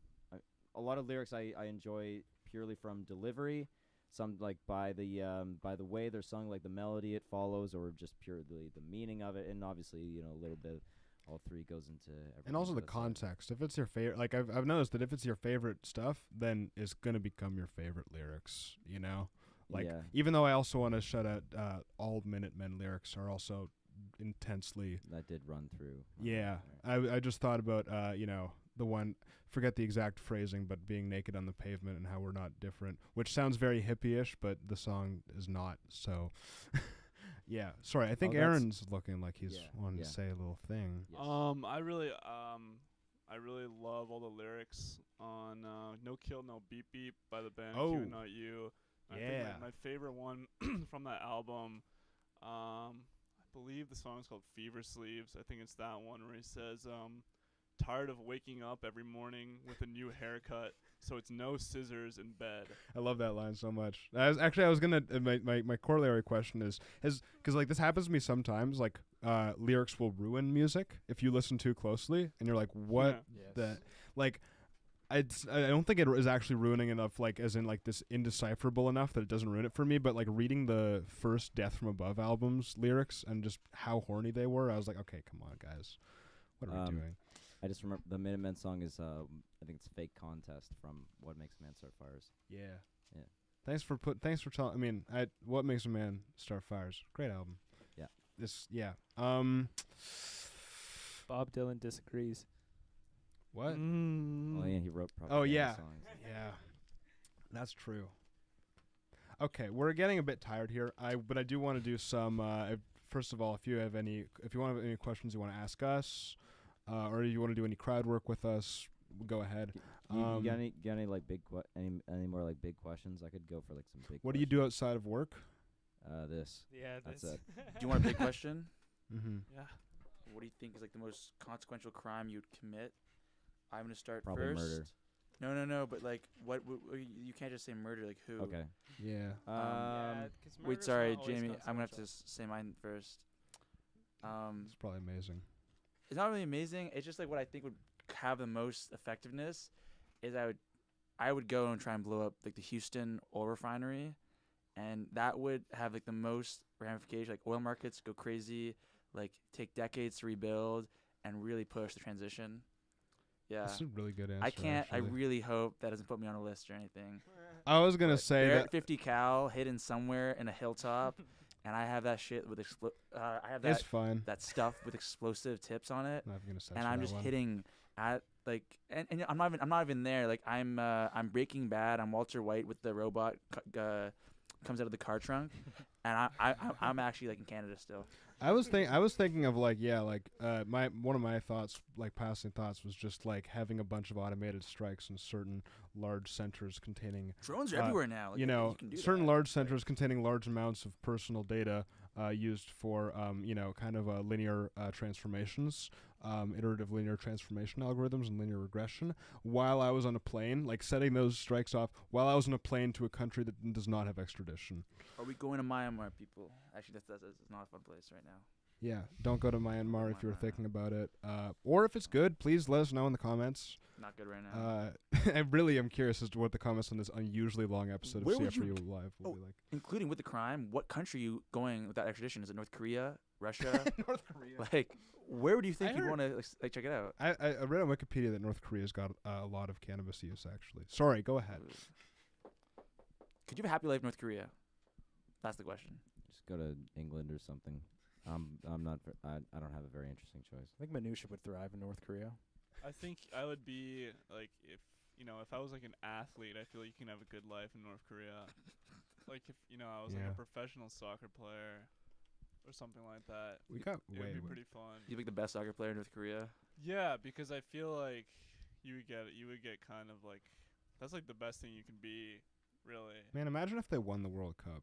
a lot of lyrics I enjoy purely from delivery. Some like by the way they're sung, like the melody it follows, or just purely the meaning of it, and obviously a little bit. All three goes into everything. And also the context. If it's your favorite, like I've noticed that if it's your favorite stuff, then it's gonna become your favorite lyrics. Like even though I also want to shout out all Minutemen lyrics are also intensely. That did run through. Yeah, I just thought about the one, forget the exact phrasing, but being naked on the pavement and how we're not different, which sounds very hippie-ish, but the song is not. So. Yeah, sorry. I think Aaron's looking like he's wanting to say a little thing. Yes. I really love all the lyrics on "No Kill, No Beep Beep" by the band Q and Not You. I think my favorite one from that album, I believe the song is called "Fever Sleeves." I think it's that one where he says, "Tired of waking up every morning with a new haircut, so it's no scissors in bed." I love that line so much. I was gonna my corollary question is because like this happens to me sometimes. Like lyrics will ruin music if you listen too closely, and you're like, what the like. I don't think it is actually ruining enough, like as in like this indecipherable enough that it doesn't ruin it for me. But like reading the first Death from Above album's lyrics and just how horny they were, I was like, okay, come on, guys, what are we doing? I just remember the Minutemen song is I think it's Fake Contest from What Makes a Man Start Fires. Yeah. Yeah. Thanks for telling. I mean, What Makes a Man Start Fires. Great album. Yeah. Bob Dylan disagrees. What? Oh yeah, he wrote. Oh yeah. Songs. Yeah. That's true. Okay, we're getting a bit tired here. But I do want to do some. First of all, if you want to have any questions you want to ask us, or you want to do any crowd work with us, go ahead. You got any like any more like big questions? I could go for like some big. What do you do outside of work? This. Yeah, that's it. Do you want a big question? Mm-hmm. Yeah. What do you think is like the most consequential crime you'd commit? I'm gonna start Probably first. Murder. No. But like, what? You can't just say murder. Like who? Okay. Yeah. Wait, sorry, Jamie. I'm gonna have to say mine first. It's probably amazing. It's not really amazing. It's just like what I think would have the most effectiveness is I would go and try and blow up like the Houston oil refinery, and that would have like the most ramification. Like oil markets go crazy, like take decades to rebuild and really push the transition. Yeah, That's a really good answer. I can't. actually. I really hope that doesn't put me on a list or anything. I was gonna But say Barrett that 50 cal hidden somewhere in a hilltop, and I have that shit with I have it's fine. that stuff with explosive tips on it, I'm not gonna censor and I'm that just one. hitting at like, and I'm not even there. Like I'm Breaking Bad. I'm Walter White with the robot comes out of the car trunk, and I'm actually like in Canada still. I was thinking of like one of my thoughts, like passing thoughts, was just like having a bunch of automated strikes in certain large centers containing Drones are everywhere now. Like, you know, can do certain that. large centers containing large amounts of personal data used for kind of linear transformations, iterative linear transformation algorithms and linear regression. While I was on a plane, like setting those strikes off while I was on a plane to a country that does not have extradition. Are we going to Myanmar, people? Actually, that's not a fun place right now. Yeah, don't go to Myanmar if you're thinking about it. Or if it's good, please let us know in the comments. Not good right now. I really am curious as to what the comments on this unusually long episode Where of would CFRU Live will be like. Including with the crime, what country are you going without extradition? Is it North Korea, Russia? North Korea. Like, where would you think you'd want to like check it out? I read on Wikipedia that North Korea's got a lot of cannabis use, actually. Sorry, go ahead. Could you have a happy life in North Korea? That's the question. Just go to England or something. I'm not. I don't have a very interesting choice. I think MINUTIA would thrive in North Korea. I think I would be like if I was like an athlete, I feel like you can have a good life in North Korea. Like if I was like Yeah. a professional soccer player or something like that. We got It would be pretty fun. You think the best soccer player in North Korea? Yeah, because I feel like you would get kind of like that's like the best thing you can be, really. Man, imagine if they won the World Cup.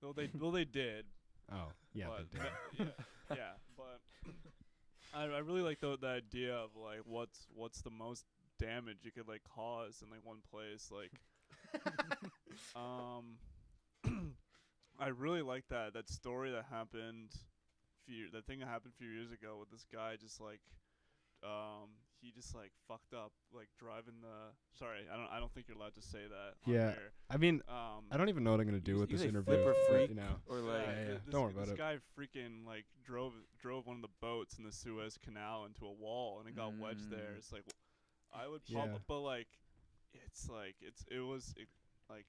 Well, they did. Oh, yeah, but they did. yeah, but I really like the idea of like what's the most damage you could like cause in like one place. Like, I really like that story that happened. That thing that happened a few years ago with this guy just like. He just like fucked up like driving the. Sorry, I don't think you're allowed to say that. Yeah, on here. I mean, I don't even know what I'm gonna do with you this say interview. flipper but, freak you know, or like don't worry about this it. guy freaking like drove one of the boats in the Suez Canal into a wall and it got wedged there. It's like I would Yeah. but like it was like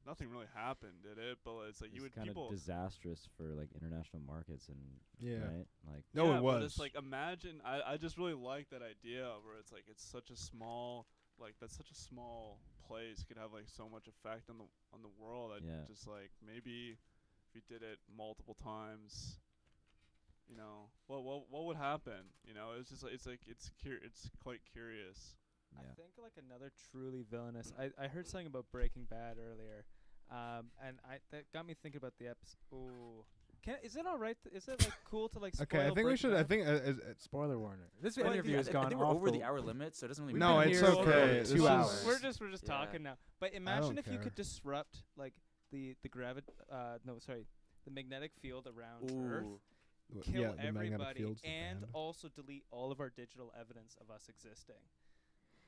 nothing really happened, did it? But it's like It's you would kind people of disastrous for like international markets and Yeah. right like No, yeah, it was. But it's like imagine I just really like that idea where it's like it's such a small that's such a small place could have like so much effect on the world. That Yeah. just like maybe if you did it multiple times, what would happen? It's just like it's quite curious. I yeah. think like another truly villainous. I heard something about Breaking Bad earlier, and that got me thinking about the episode. Ooh, is it all right? Is it like cool to like? Okay, I spoil think we Breaking should. Bad? I think. Spoiler warning. This Well, interview has I gone think we're off over the the hour limit, so it doesn't really We've No, matter. been it's here okay. for This 2 is- hours. We're just Yeah. talking now. But imagine if you care. could disrupt like the magnetic field around Earth, Ooh. kill the magnetic everybody, field's the and band. also delete all of our digital evidence of us existing.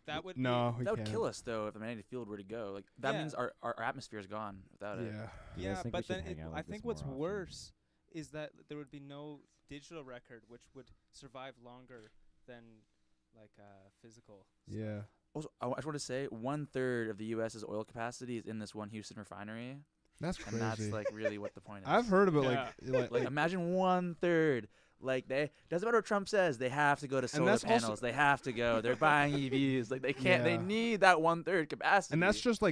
that would No, we That would can't. kill us though if the magnetic field were to go. Like that Yeah. means our atmosphere is gone without it. Yeah. be, Yeah, I yeah, think we but should then hang out I like this think what's more often. worse is that there would be no digital record which would survive longer than like physical. stuff. Yeah. Also, I just want to say 1/3 of the U.S.'s oil capacity is in this one Houston refinery, That's and crazy. that's like really what the point is. I've heard about Yeah. Like imagine 1/3. Like they doesn't matter what Trump says. They have to go to solar that's also- panels. They have to go. They're buying EVs. Like they can't. They Yeah. need that 1/3 capacity. and that's just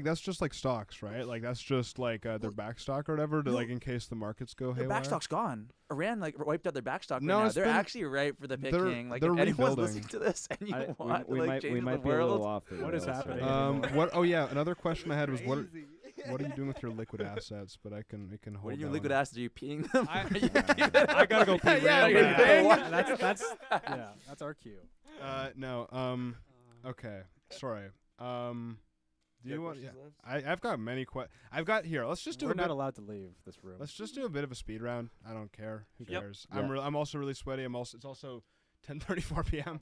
like stocks, right? Like that's just like their back stock or whatever, to No. like in case the markets go their haywire. backstock's gone. Iran like wiped out their backstock. No, right now. it's They're been- actually ripe for the they're- picking. Like they're if anyone's rebuilding. listening to this and you want we to like might change we the might be a little world, off the What is rails right happening? now. What? Oh yeah, another question I had was what are you doing with your liquid assets? But we can hold. what are you that liquid one. acid? Are you peeing them? I- Are you I gotta go pee. Yeah, real you're bad. saying? That's our cue. No. Okay. Sorry. Do you want? Yeah. I've got many I've got here. Let's just do We're a not bit. allowed to leave this room. Let's just do a bit of a speed round. I don't care. Who Yep. cares? Yeah. I'm also really sweaty. It's also 10:34 p.m.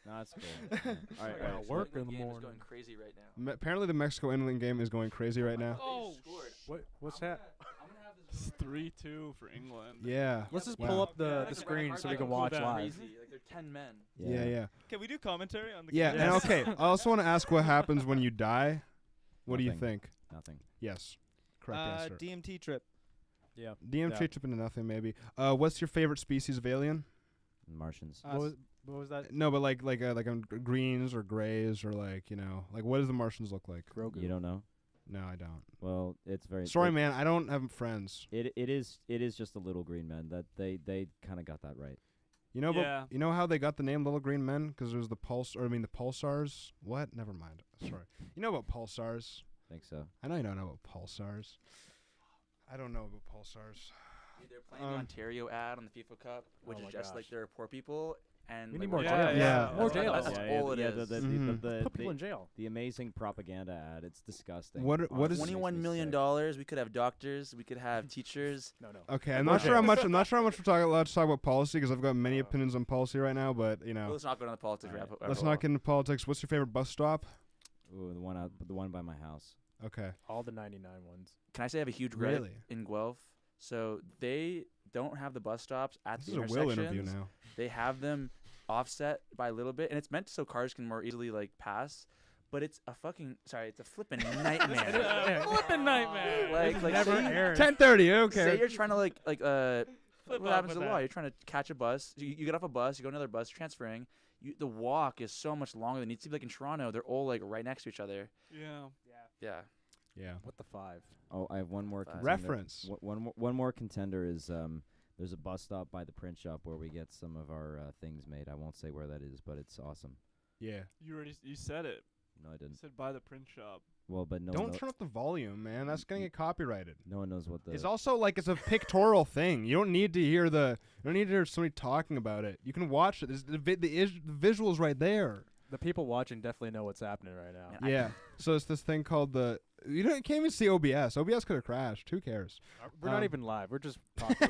No, that's cool. Yeah. All right, Gotta all right. work in the Game is morning. going crazy right now. Apparently, the Mexico Inland game is going crazy right now. Oh, What's that? It's 3-2 for England. Yeah. Let's just Wow. pull up the screen so we can watch live. Crazy. Like they're 10 men. Yeah. Can we do commentary on the? Yeah. game? And okay, I also want to ask what happens when you die. What do you Nothing. think? Nothing. Yes. Correct answer. DMT trip. Yeah. DMT trip into nothing, maybe. What's your favorite species of alien? Martians. What was that? No, but like greens or grays or like what does the Martians look like? Grogu. You don't know? No, I don't. Well, it's very. Sorry, man. I don't have friends. It is just a little green men that they kind of got that right. You know, Yeah. but you know how they got the name Little Green Men? Because there's the the pulsars. What? Never mind. Sorry. You know about pulsars? I think so. I know you don't know about pulsars. I don't know about pulsars. Dude, they're playing the Ontario ad on the FIFA Cup, which Oh is my just like they're poor people. And We like, need more we're- jails. Yeah. More That's- jails. That's Yeah, all it yeah, is. Put people in jail. The amazing propaganda ad. It's disgusting. What is- Honestly, $21 makes me million. sick. We could have doctors. We could have teachers. No. Okay, I'm More not sure how jails. much. I'm not sure how much we're allowed to talk about policy because I've got many opinions on policy right now. But Well, let's not go into the politics. Alright. let's not get into politics. What's your favorite bus stop? Ooh, the one by my house. Okay. All the 99 ones. Can I say I have a huge gripe Really? in Guelph? So they don't have the bus stops at This the is a intersections. Will interview now. They have them offset by a little bit, and it's meant so cars can more easily like pass. But it's a flipping nightmare. Flippin' nightmare. like Never say, aired. 10:30. I don't say care. you're trying to what Flip off happens with to the law? that. You're trying to catch a bus. You get off a bus, you go to another bus, transferring. The walk is so much longer than it needs to be. Like in Toronto, they're all like right next to each other. Yeah. Yeah. Yeah. What the 5? Oh, I have one more contender. Reference. One more contender is there's a bus stop by the print shop where we get some of our things made. I won't say where that is, but it's awesome. Yeah. You said it. No, I You didn't. said by the print shop. Well, but no. Don't turn up the volume, man. That's gonna get copyrighted. No one knows what the. It's also like it's a pictorial thing. You don't need to hear somebody talking about it. You can watch it. The visuals right there. The people watching definitely know what's happening right now. Yeah. Yeah. So it's this thing called you can't even see OBS. OBS could have crashed. Who cares? We're not even live. We're just talking.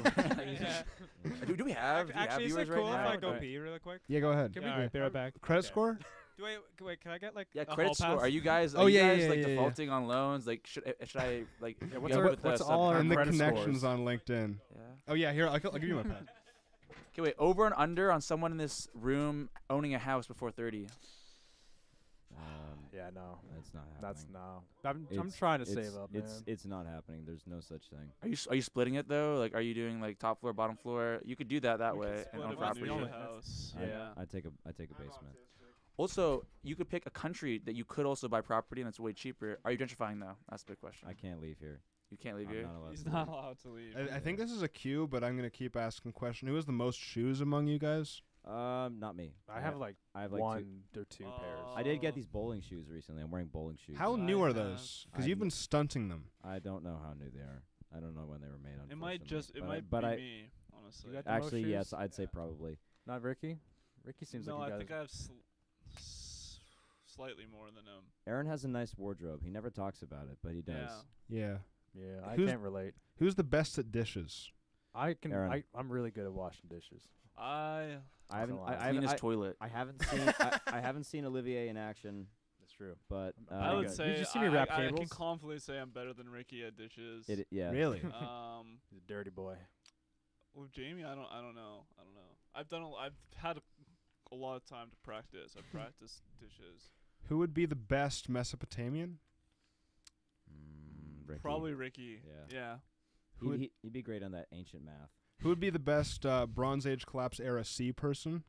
Do we have Actually, is viewers it cool right if now? I go Right. pee really quick? Yeah, go ahead. Can we be right back. Credit Okay. score? Wait, can I get like Yeah, a credit hall score. pass? Are you guys? Oh, Are you yeah, guys yeah, like yeah, yeah. defaulting on loans? Like, should I like? what's go our- with the what's all our And the credit connections scores? on LinkedIn. Yeah. Oh yeah, here I'll give you my pen. Okay, wait. Over and under on someone in this room owning a house before 30. Yeah, no. It's not happening. That's no. I'm It's- trying to it's- save up, man. It's not happening. There's no such thing. Are you splitting it though? Like, are you doing like top floor, bottom floor? You could do that We way could and split own a property. MINUTIA house. I- Yeah. I take a basement. Also, you could pick a country that you could also buy property and it's way cheaper. Are you gentrifying though? That's the big question. I can't leave here. You can't leave I'm here. not allowed He's to not leave. allowed to leave. I think this is a cue, but I'm gonna keep asking question. Who has the most shoes among you guys? Not me. I have like I have like one or two pairs. I did get these bowling shoes recently. I'm wearing bowling shoes. How I new are have- those? Because I you've kn- been stunting them. I don't know how new they are. I don't know when they were made. It might unfortunately. it might but be I me, honestly. You got the most actually shoes? yes, I'd say probably. Not Ricky. Ricky seems no, like I he think got. I have slightly more than him. Aaron has a nice wardrobe. He never talks about it, but he does. Yeah. Yeah. Yeah, I Who's- can't relate. Who's the best at dishes? I can. Aaron. I'm really good at washing dishes. I haven't. Cleanest toilet. I haven't seen. I haven't seen Olivier in action. That's true. But I would say Did you see me rap I can cables? confidently say I'm better than Ricky at dishes. Yeah. Really? He's a dirty boy. With Jamie, I don't know. I've had a lot of time to practice. I've practiced dishes. Who would be the best Mesopotamian? Ricky. Probably Ricky. Yeah. He'd be great on that ancient math. Who would be the best Bronze Age collapse era C person?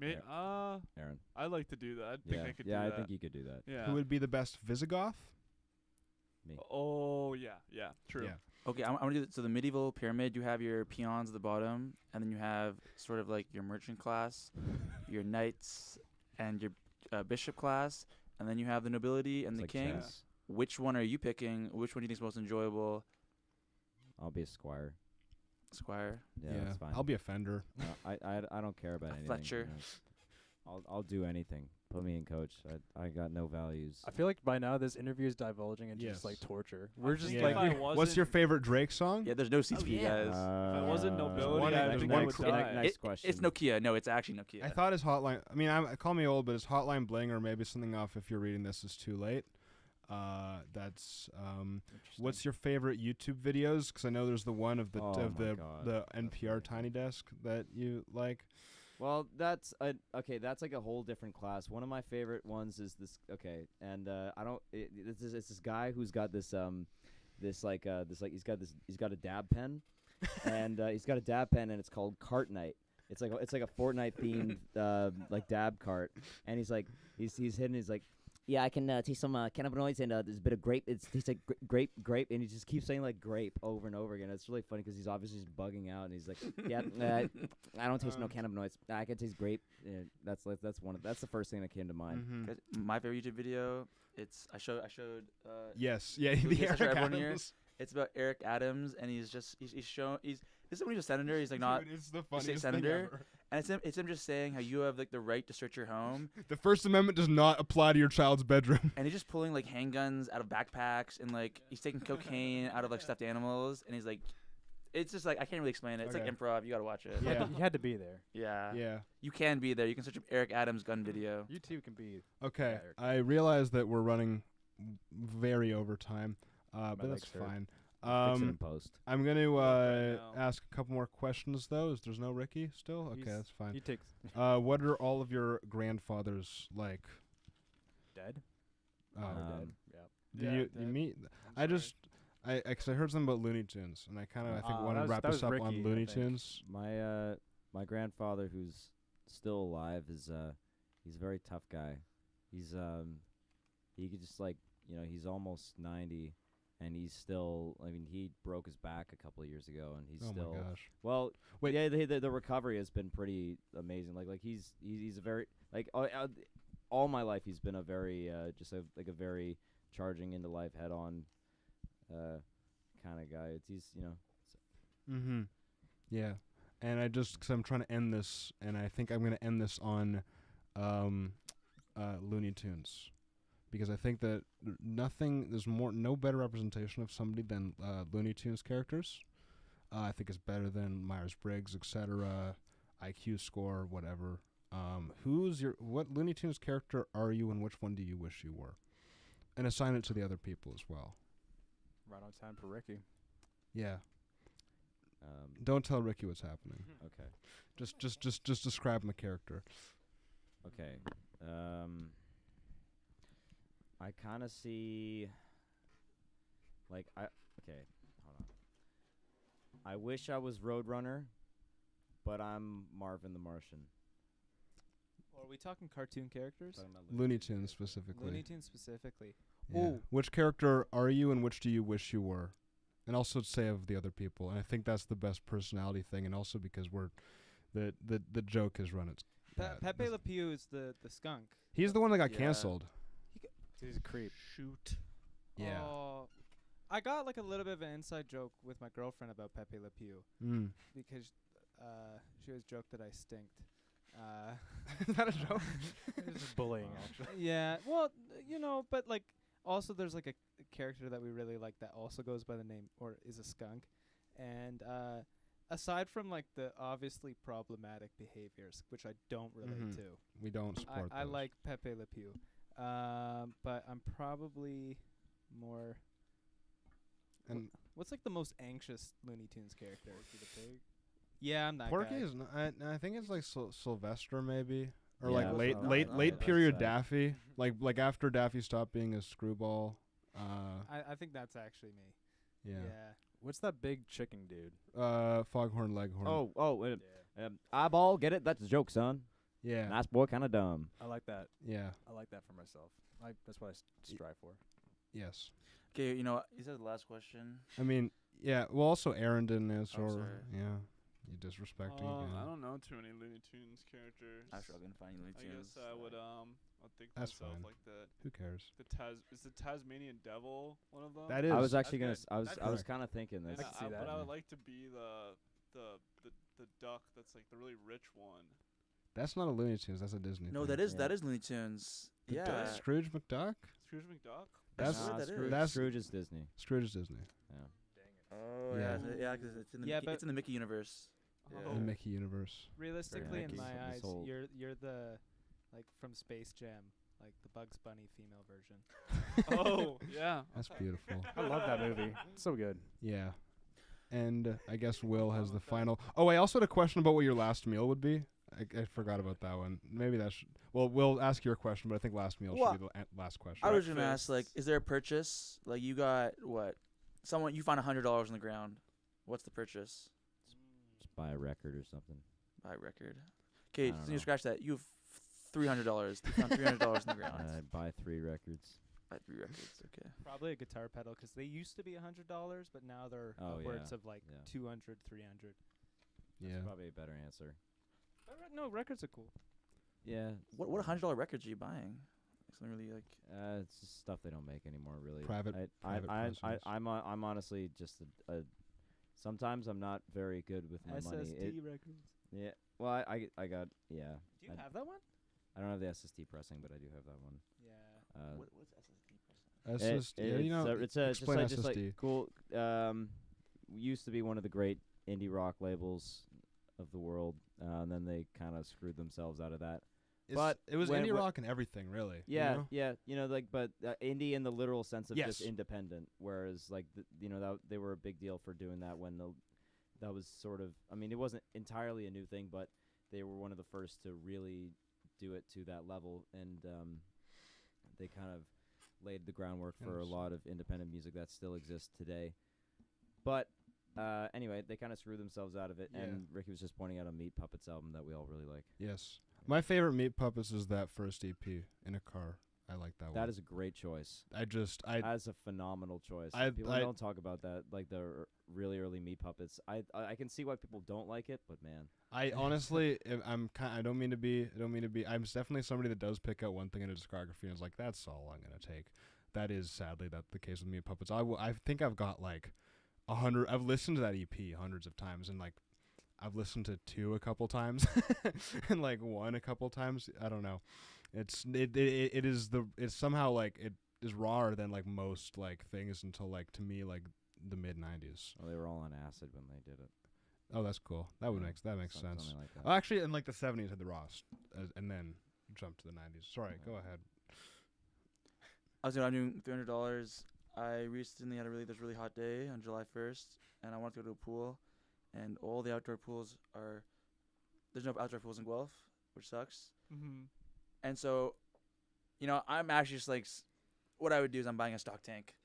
Aaron. I'd like to do that. I think I could do that. Yeah, I think you could do that. Yeah. Who would be the best Visigoth? Me. Oh, yeah. True. Yeah. Okay, I'm gonna do it. So the medieval pyramid, you have your peons at the bottom, and then you have sort of like your merchant class, your knights, and your bishop class, and then you have the nobility and It's the like kings. chess. Which one are you picking? Which one do you think is most enjoyable? I'll be a squire. Squire. Yeah, that's fine. I'll be a fender. I don't care about A anything. Fletcher. I'll do anything. Put me in coach. I got no values. I feel like by now this interview is divulging into just like torture. We're just think like, if I What's your favorite Drake song? Yeah, there's no seats for you guys. If I wasn't nobility, one- I there's think one I would cl- die. Next question. It's Nokia. No, it's actually Nokia. I thought his hotline. I mean, call me old, but his hotline bling or maybe something off. If you're reading this, is too late. That's what's your favorite YouTube videos? Because I know there's the one of the the NPR Tiny Desk that you like. Well, that's that's like a whole different class. One of my favorite ones is this. Okay, and I don't. It's this guy who's got this he's got a dab pen, and he's got a dab pen, and it's called Cart Night. It's like a Fortnite themed like dab cart, and he's hidden. He's like, yeah, I can taste some cannabinoids and there's a bit of grape. It tastes like grape, and he just keeps saying like grape over and over again. It's really funny because he's obviously just bugging out, and he's like, yeah, I don't taste no cannabinoids. I can taste grape. Yeah, that's the first thing that came to mind. Mm-hmm. 'Cause my favorite YouTube video. I showed. Yes, yeah, Who the gets to show Eric everyone here? Adams. It's about Eric Adams, and he's showing. This is when he's a senator. He's like not Dude, it's the a state funniest senator, thing ever. and it's him just saying how you have like the right to search your home, The First Amendment does not apply to your child's bedroom. and he's just pulling like handguns out of backpacks, and like he's taking cocaine out of like stuffed animals, and he's like, it's just like I can't really explain it. It's like Okay. improv. You gotta watch it. Yeah. you had to be there. Yeah. Yeah. You can be there. You can search up Eric Adams gun video. You too can be. Okay. Eric. I realize that we're running very over time, but that's legs hurt. fine. Fix it in post. I'm going to now. ask a couple more questions, though. There's no Ricky still? Okay, He's- that's fine. He takes What are all of your grandfathers like? dead. Oh, Dead. Yeah. do Yeah, you dead. meet? I'm sorry. Because I heard something about Looney Tunes, and I kind of I think Ah, want that to was- wrap that this was up Ricky, on I Looney think. Tunes. My grandfather, who's still alive, is he's a very tough guy. He's he could just like he's almost 90, and he's still. I mean, he broke his back a couple of years ago, and he's Oh still. my gosh! Well, Wait. yeah, the recovery has been pretty amazing. Like he's a very like all my life he's been a very just a very charging into life head on kind of guy. He's Mm-hmm. Yeah, and because I'm trying to end this, and I think I'm going to end this on Looney Tunes, because I think that there's no better representation of somebody than Looney Tunes characters. I think it's better than Myers-Briggs, etc., IQ score, whatever. What Looney Tunes character are you, and which one do you wish you were? And assign it to the other people as well. Right on time for Ricky. Yeah. Don't tell Ricky what's happening. okay. Just describe my character. Okay. I kind of see hold on. I wish I was Roadrunner, but I'm Marvin the Martian. Or are we talking cartoon characters? Talking about Looney Tunes specifically. Looney Tunes specifically. Yeah. Ooh. Which character are you, and which do you wish you were? And also say of the other people. And I think that's the best personality thing, and also because the joke has run its. Pepe Le Pew is the skunk. He's the one that got Yeah. canceled. He's a creep. Shoot. Yeah. Oh, I got like a little bit of an inside joke with my girlfriend about Pepe Le Pew Mm. because she always joked that I stinked. Is that a joke? It's just bullying, actually. Yeah, well, but like also there's like a character that we really like that also goes by the name or is a skunk, and aside from like the obviously problematic behaviors, which I don't relate to, We don't support I those. like Pepe Le Pew, but I'm probably more. And What's like the most anxious Looney Tunes character? Is it a pig? Yeah, I'm that Porky guy. is. I think it's like Sylvester maybe, or Yeah, like that's late what I late like. late That's period sad. Daffy. Like after Daffy stopped being a screwball. I think that's actually me. Yeah. What's that big chicken dude? Foghorn Leghorn. Eyeball, get it? That's a joke, son. Yeah. Nice boy, kind of dumb. I like that. Yeah. I like that for myself. That's what I strive for. Yes. Okay, you know, you said the last question. I mean, yeah. Well, also Aaron didn't answer. Oh, sorry. Yeah. You disrespecting again. I don't know too many Looney Tunes characters. I'm struggling to find Looney I Tunes. guess I would I'll think to That's myself fine. like that. Who cares? Is the Tasmanian Devil one of them? That is. I was actually That's gonna. good. I was correct. kind of thinking this. And I can see that. But I would like to be the duck that's like the really rich one. That's not a Looney Tunes. That's a Disney. No, thing. that is Looney Tunes. The Yeah. duck? Scrooge McDuck. Scrooge McDuck. That's Nah, that is. that's Scrooge is Disney. Scrooge is Disney. Yeah. Oh Yeah. yeah, 'cause it's in the Yeah, it's in the Mickey universe. Oh. The Mickey universe. Realistically, in Mickey's my this eyes, whole- you're the like from Space Jam, like the Bugs Bunny female version. Oh yeah. That's beautiful. I love that movie. It's so good. Yeah. And I guess Will has the final. Oh, I also had a question about what your last meal would be. I forgot about that one. Maybe that should. Well, we'll ask your question, but I think last meal Well, should be the last question. I was gonna ask, like, Breakfast. is there a purchase? Like, you got what? You find $100 on the ground. What's the purchase? Just buy a record or something. Buy a record. Okay, I so don't you know. scratch that. You have $300. You found $300 in the ground. I'd buy 3 records. Buy 3 records. Okay. Probably a guitar pedal, 'cause they used to be $100, but now they're Oh, upwards yeah. of like Yeah. 200, 300. That's Yeah. probably a better answer. No, records are cool. Yeah. What $100 records are you buying? Something really like. It's just stuff they don't make anymore, really. Private presses. I'm honestly just a. Sometimes I'm not very good with my money. SST records. Yeah. Well, I got yeah. Do you I- have that one? I don't have the SST pressing, but I do have that one. Yeah. What's SSD? SSD. Yeah, you know, it's just explain like SSD. cool. We used to be one of the great indie rock labels of the world, and then they kind of screwed themselves out of that. But it was when- indie when- rock and everything, really. Yeah, You know? yeah, but indie in the literal sense of just Yes. independent, whereas like that they were a big deal for doing that when that was sort of, I mean, it wasn't entirely a new thing, but they were one of the first to really do it to that level, and they kind of laid the groundwork for a Yes. lot of independent music that still exists today. But anyway, they kind of screwed themselves out of it, Yeah. and Ricky was just pointing out a Meat Puppets album that we all really like. Yes. My favorite Meat Puppets is that first EP, In a Car. I like that one. That is a great choice. That's a phenomenal choice. People don't talk about that, like the really early Meat Puppets. I can see why people don't like it, but man, I honestly, I don't mean to be. I'm definitely somebody that does pick out one thing in a discography and is like, that's all I'm gonna take. That is sadly the case with Meat Puppets. I think I've got like 100. I've listened to that EP hundreds of times, and like I've listened to 2 a couple times, and like 1 a couple times. I don't know. It's somehow like it is rawer than like most like things until like to me like the mid 90s. well, they were all on acid when they did it. Oh, that's cool. That Yeah, makes sense. Something like that. Oh, actually, in like the 70s had the Ross, and then jumped to the 90s. Sorry, go ahead. I'm doing $300. I recently had there's a really hot day on July 1st, and I wanted to go to a pool, and all the outdoor pools there's no outdoor pools in Guelph, which sucks. Mm-hmm. And so, I'm actually just like, what I would do is I'm buying a stock tank.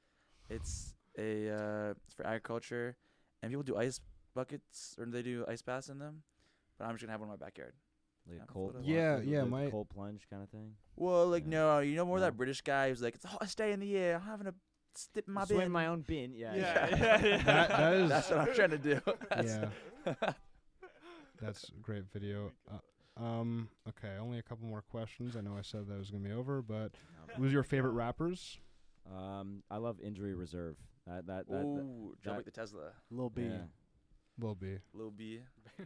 It's it's for agriculture, and people do ice buckets or they do ice baths in them, but I'm just gonna have one in my backyard. Like Yeah, a cold, photo. Yeah, like yeah, a my- cold plunge kind of thing. Well, like Yeah. no, more No. that British guy who's like, it's a hottest day in the year. I'm having a dip in my Swim bin. my own bin. Yeah. Yeah. That is That's what I'm trying to do. yeah. That's a great video. Okay, only a couple more questions. I know I said that was gonna be over, but who's your favorite rappers? I love Injury Reserve. That Ooh, that- Jump like the Tesla. Lil B. yeah. Lil B. Lil B. Yeah.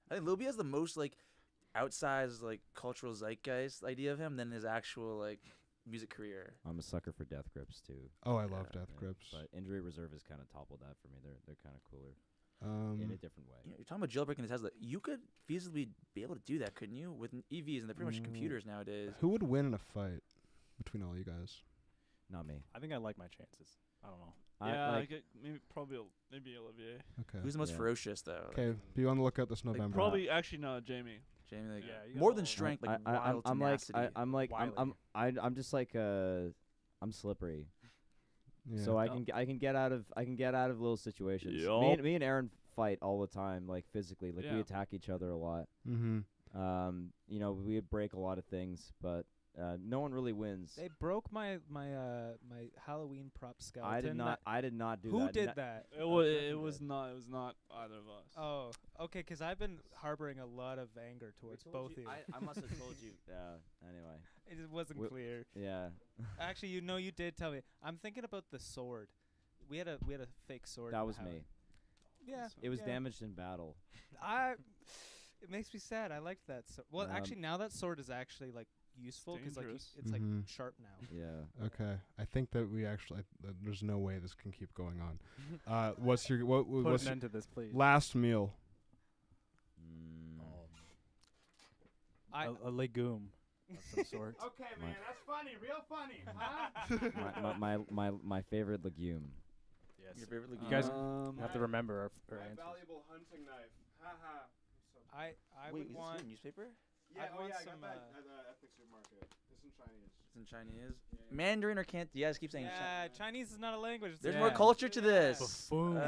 I think Lil B has the most like outsized like cultural zeitgeist idea of him than his actual like music career. I'm a sucker for Death Grips too. Oh, I love Yeah, Death Yeah, Grips. But Injury Reserve has kind of toppled that for me. They're kind of cooler. in a different way. You're talking about jailbreaking the Tesla. You could feasibly be able to do that, couldn't you? With EVs and they're pretty much computers nowadays. Who would win in a fight between all you guys? Not me. I think I like my chances. I don't know. Yeah, like, maybe Olivier. Okay. Who's the most ferocious though? Okay, be on the lookout this Like November. probably actually no, Jamie. Jamie, like, Yeah, you more got than all- strength, like wild tenacity. I'm just like I'm slippery. Yeah. So I can get out of little situations. Yup. Me and Aaron fight all the time, like physically. Like we Yeah. attack each other a lot. Mm-hmm. You know, we break a lot of things, but no one really wins. They broke my Halloween prop skeleton. I did not do that. Who did that? It was not either of us. Oh, okay. Because I've been harboring a lot of anger towards both of you. I must have told you. Anyway. It just wasn't clear. Yeah. Actually, you did tell me. I'm thinking about the sword. We had a fake sword. That in was the house. me. Yeah. It was yeah. damaged in battle. It makes me sad. I liked that. Well, actually, now that sword is actually like useful because like dangerous. it's like sharp now. Yeah. Okay, I think that we actually there's no way this can keep going on. What's your Put what's an end to this, please. last meal? A legume of some sort. Okay, man, that's funny, real funny, huh? my favorite legume. Yes. Your favorite legume? You guys have to remember our answers. valuable hunting knife. Haha. I Wait, would is want. this newspaper? Yeah, I want some, at the ethnic supermarket. It's in Chinese. It's in Chinese. Mandarin or Cantonese? You guys keep saying Yeah, Chinese is not a language. It's There's a more language. culture to this. Buffoon.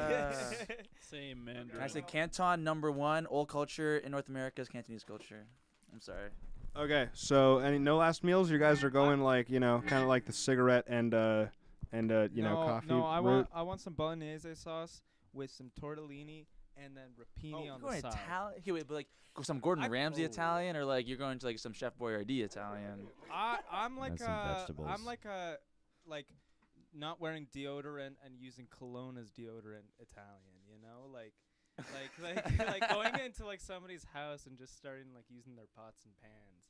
Same Mandarin. Can I say Canton #1? Old culture in North America is Cantonese culture. I'm sorry. Okay, so no last meals. You guys are going like kind of like the cigarette and coffee. No, route? I want some bolognese sauce with some tortellini and then rapini on You're going the side. Italian? Okay, wait, but like some Gordon Ramsay Italian, or like you're going to like some Chef Boyardee Italian? I'm like And some vegetables. I'm like not wearing deodorant and using cologne as deodorant Italian, you know, like going into like somebody's house and just starting like using their pots and pans,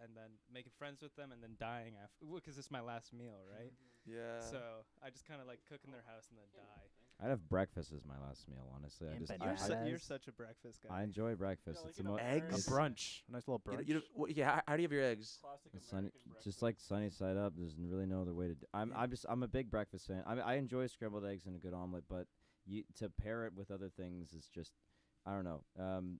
and then making friends with them and then dying after, because it's my last meal, right? Yeah. So I just kind of like cook in their house and then die. I'd have breakfast as my last meal, honestly. You're such a breakfast guy. I enjoy breakfast. Yeah, It's like the eggs? A brunch. A nice little brunch. How do you have your eggs? Classic Sunny, American breakfast. just like sunny side up. There's really no other way to do. I'm a big breakfast fan. I enjoy scrambled eggs and a good omelet, but to pair it with other things is just, I don't know. I'm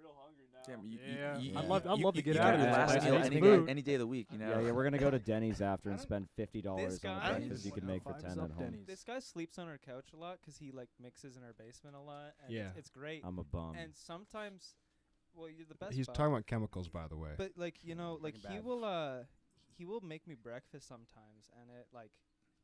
real hungry now. Damn, I'd love to get you out got of your this last place. meal It's any food. any day of the week, you know. Yeah, we're gonna go to Denny's after and spend $50 on This the guy breakfast is you could make for 10 at home. This guy sleeps on our couch a lot because he like mixes in our basement a lot, and Yeah. it's great. I'm a bum. And sometimes, well, you're the best. He's bud. talking about chemicals, by the way. But like like Breaking Bad. he will make me breakfast sometimes, and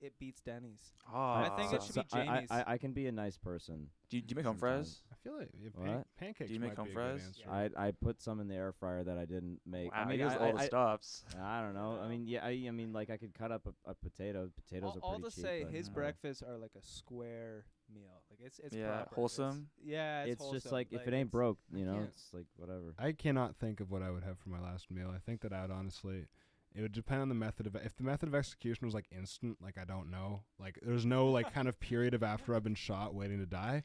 it beats Denny's. Oh, I think it should be Jamie's. I can be a nice person. Do you make home fries? I feel like What? pancakes Do you make might home be a fries? good answer. I put some in the air fryer that I didn't make. Wow, I mean, he does all the stops. I don't know. I mean, yeah. I mean, like I could cut up a potato. Potatoes are all pretty to cheap. say, but, his breakfats are like a square meal. Like it's Yeah, proper. wholesome. It's It's just wholesome. like if it ain't it's- broke, you know, can't- it's like whatever. I cannot think of what I would have for my last meal. I think that I would honestly, it would depend on the method of, if the method of execution was like instant, like I don't know, like there's no like kind of period of after I've been shot waiting to die.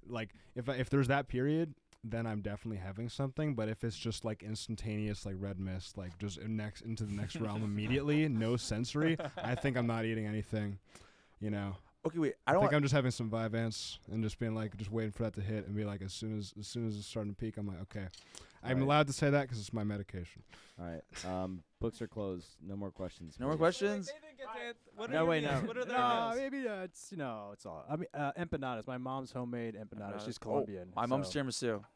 Like if there's that period, then I'm definitely having something. But if it's just like instantaneous, like red mist, like just into the next realm immediately, no sensory, I think I'm not eating anything, you know. Okay, wait. I think I'm just having some Vyvanse and just being like, just waiting for that to hit and be like, as soon as it's starting to peak, I'm like, okay. I'm Right. allowed to say that because it's my medication. All right. Books are closed. No more questions. No more please. questions? What No, are wait, your no. meals? What are their No, meals? maybe it's it's all. I mean, empanadas. My mom's homemade empanadas. She's Oh, Colombian. my mom's so tiramisu.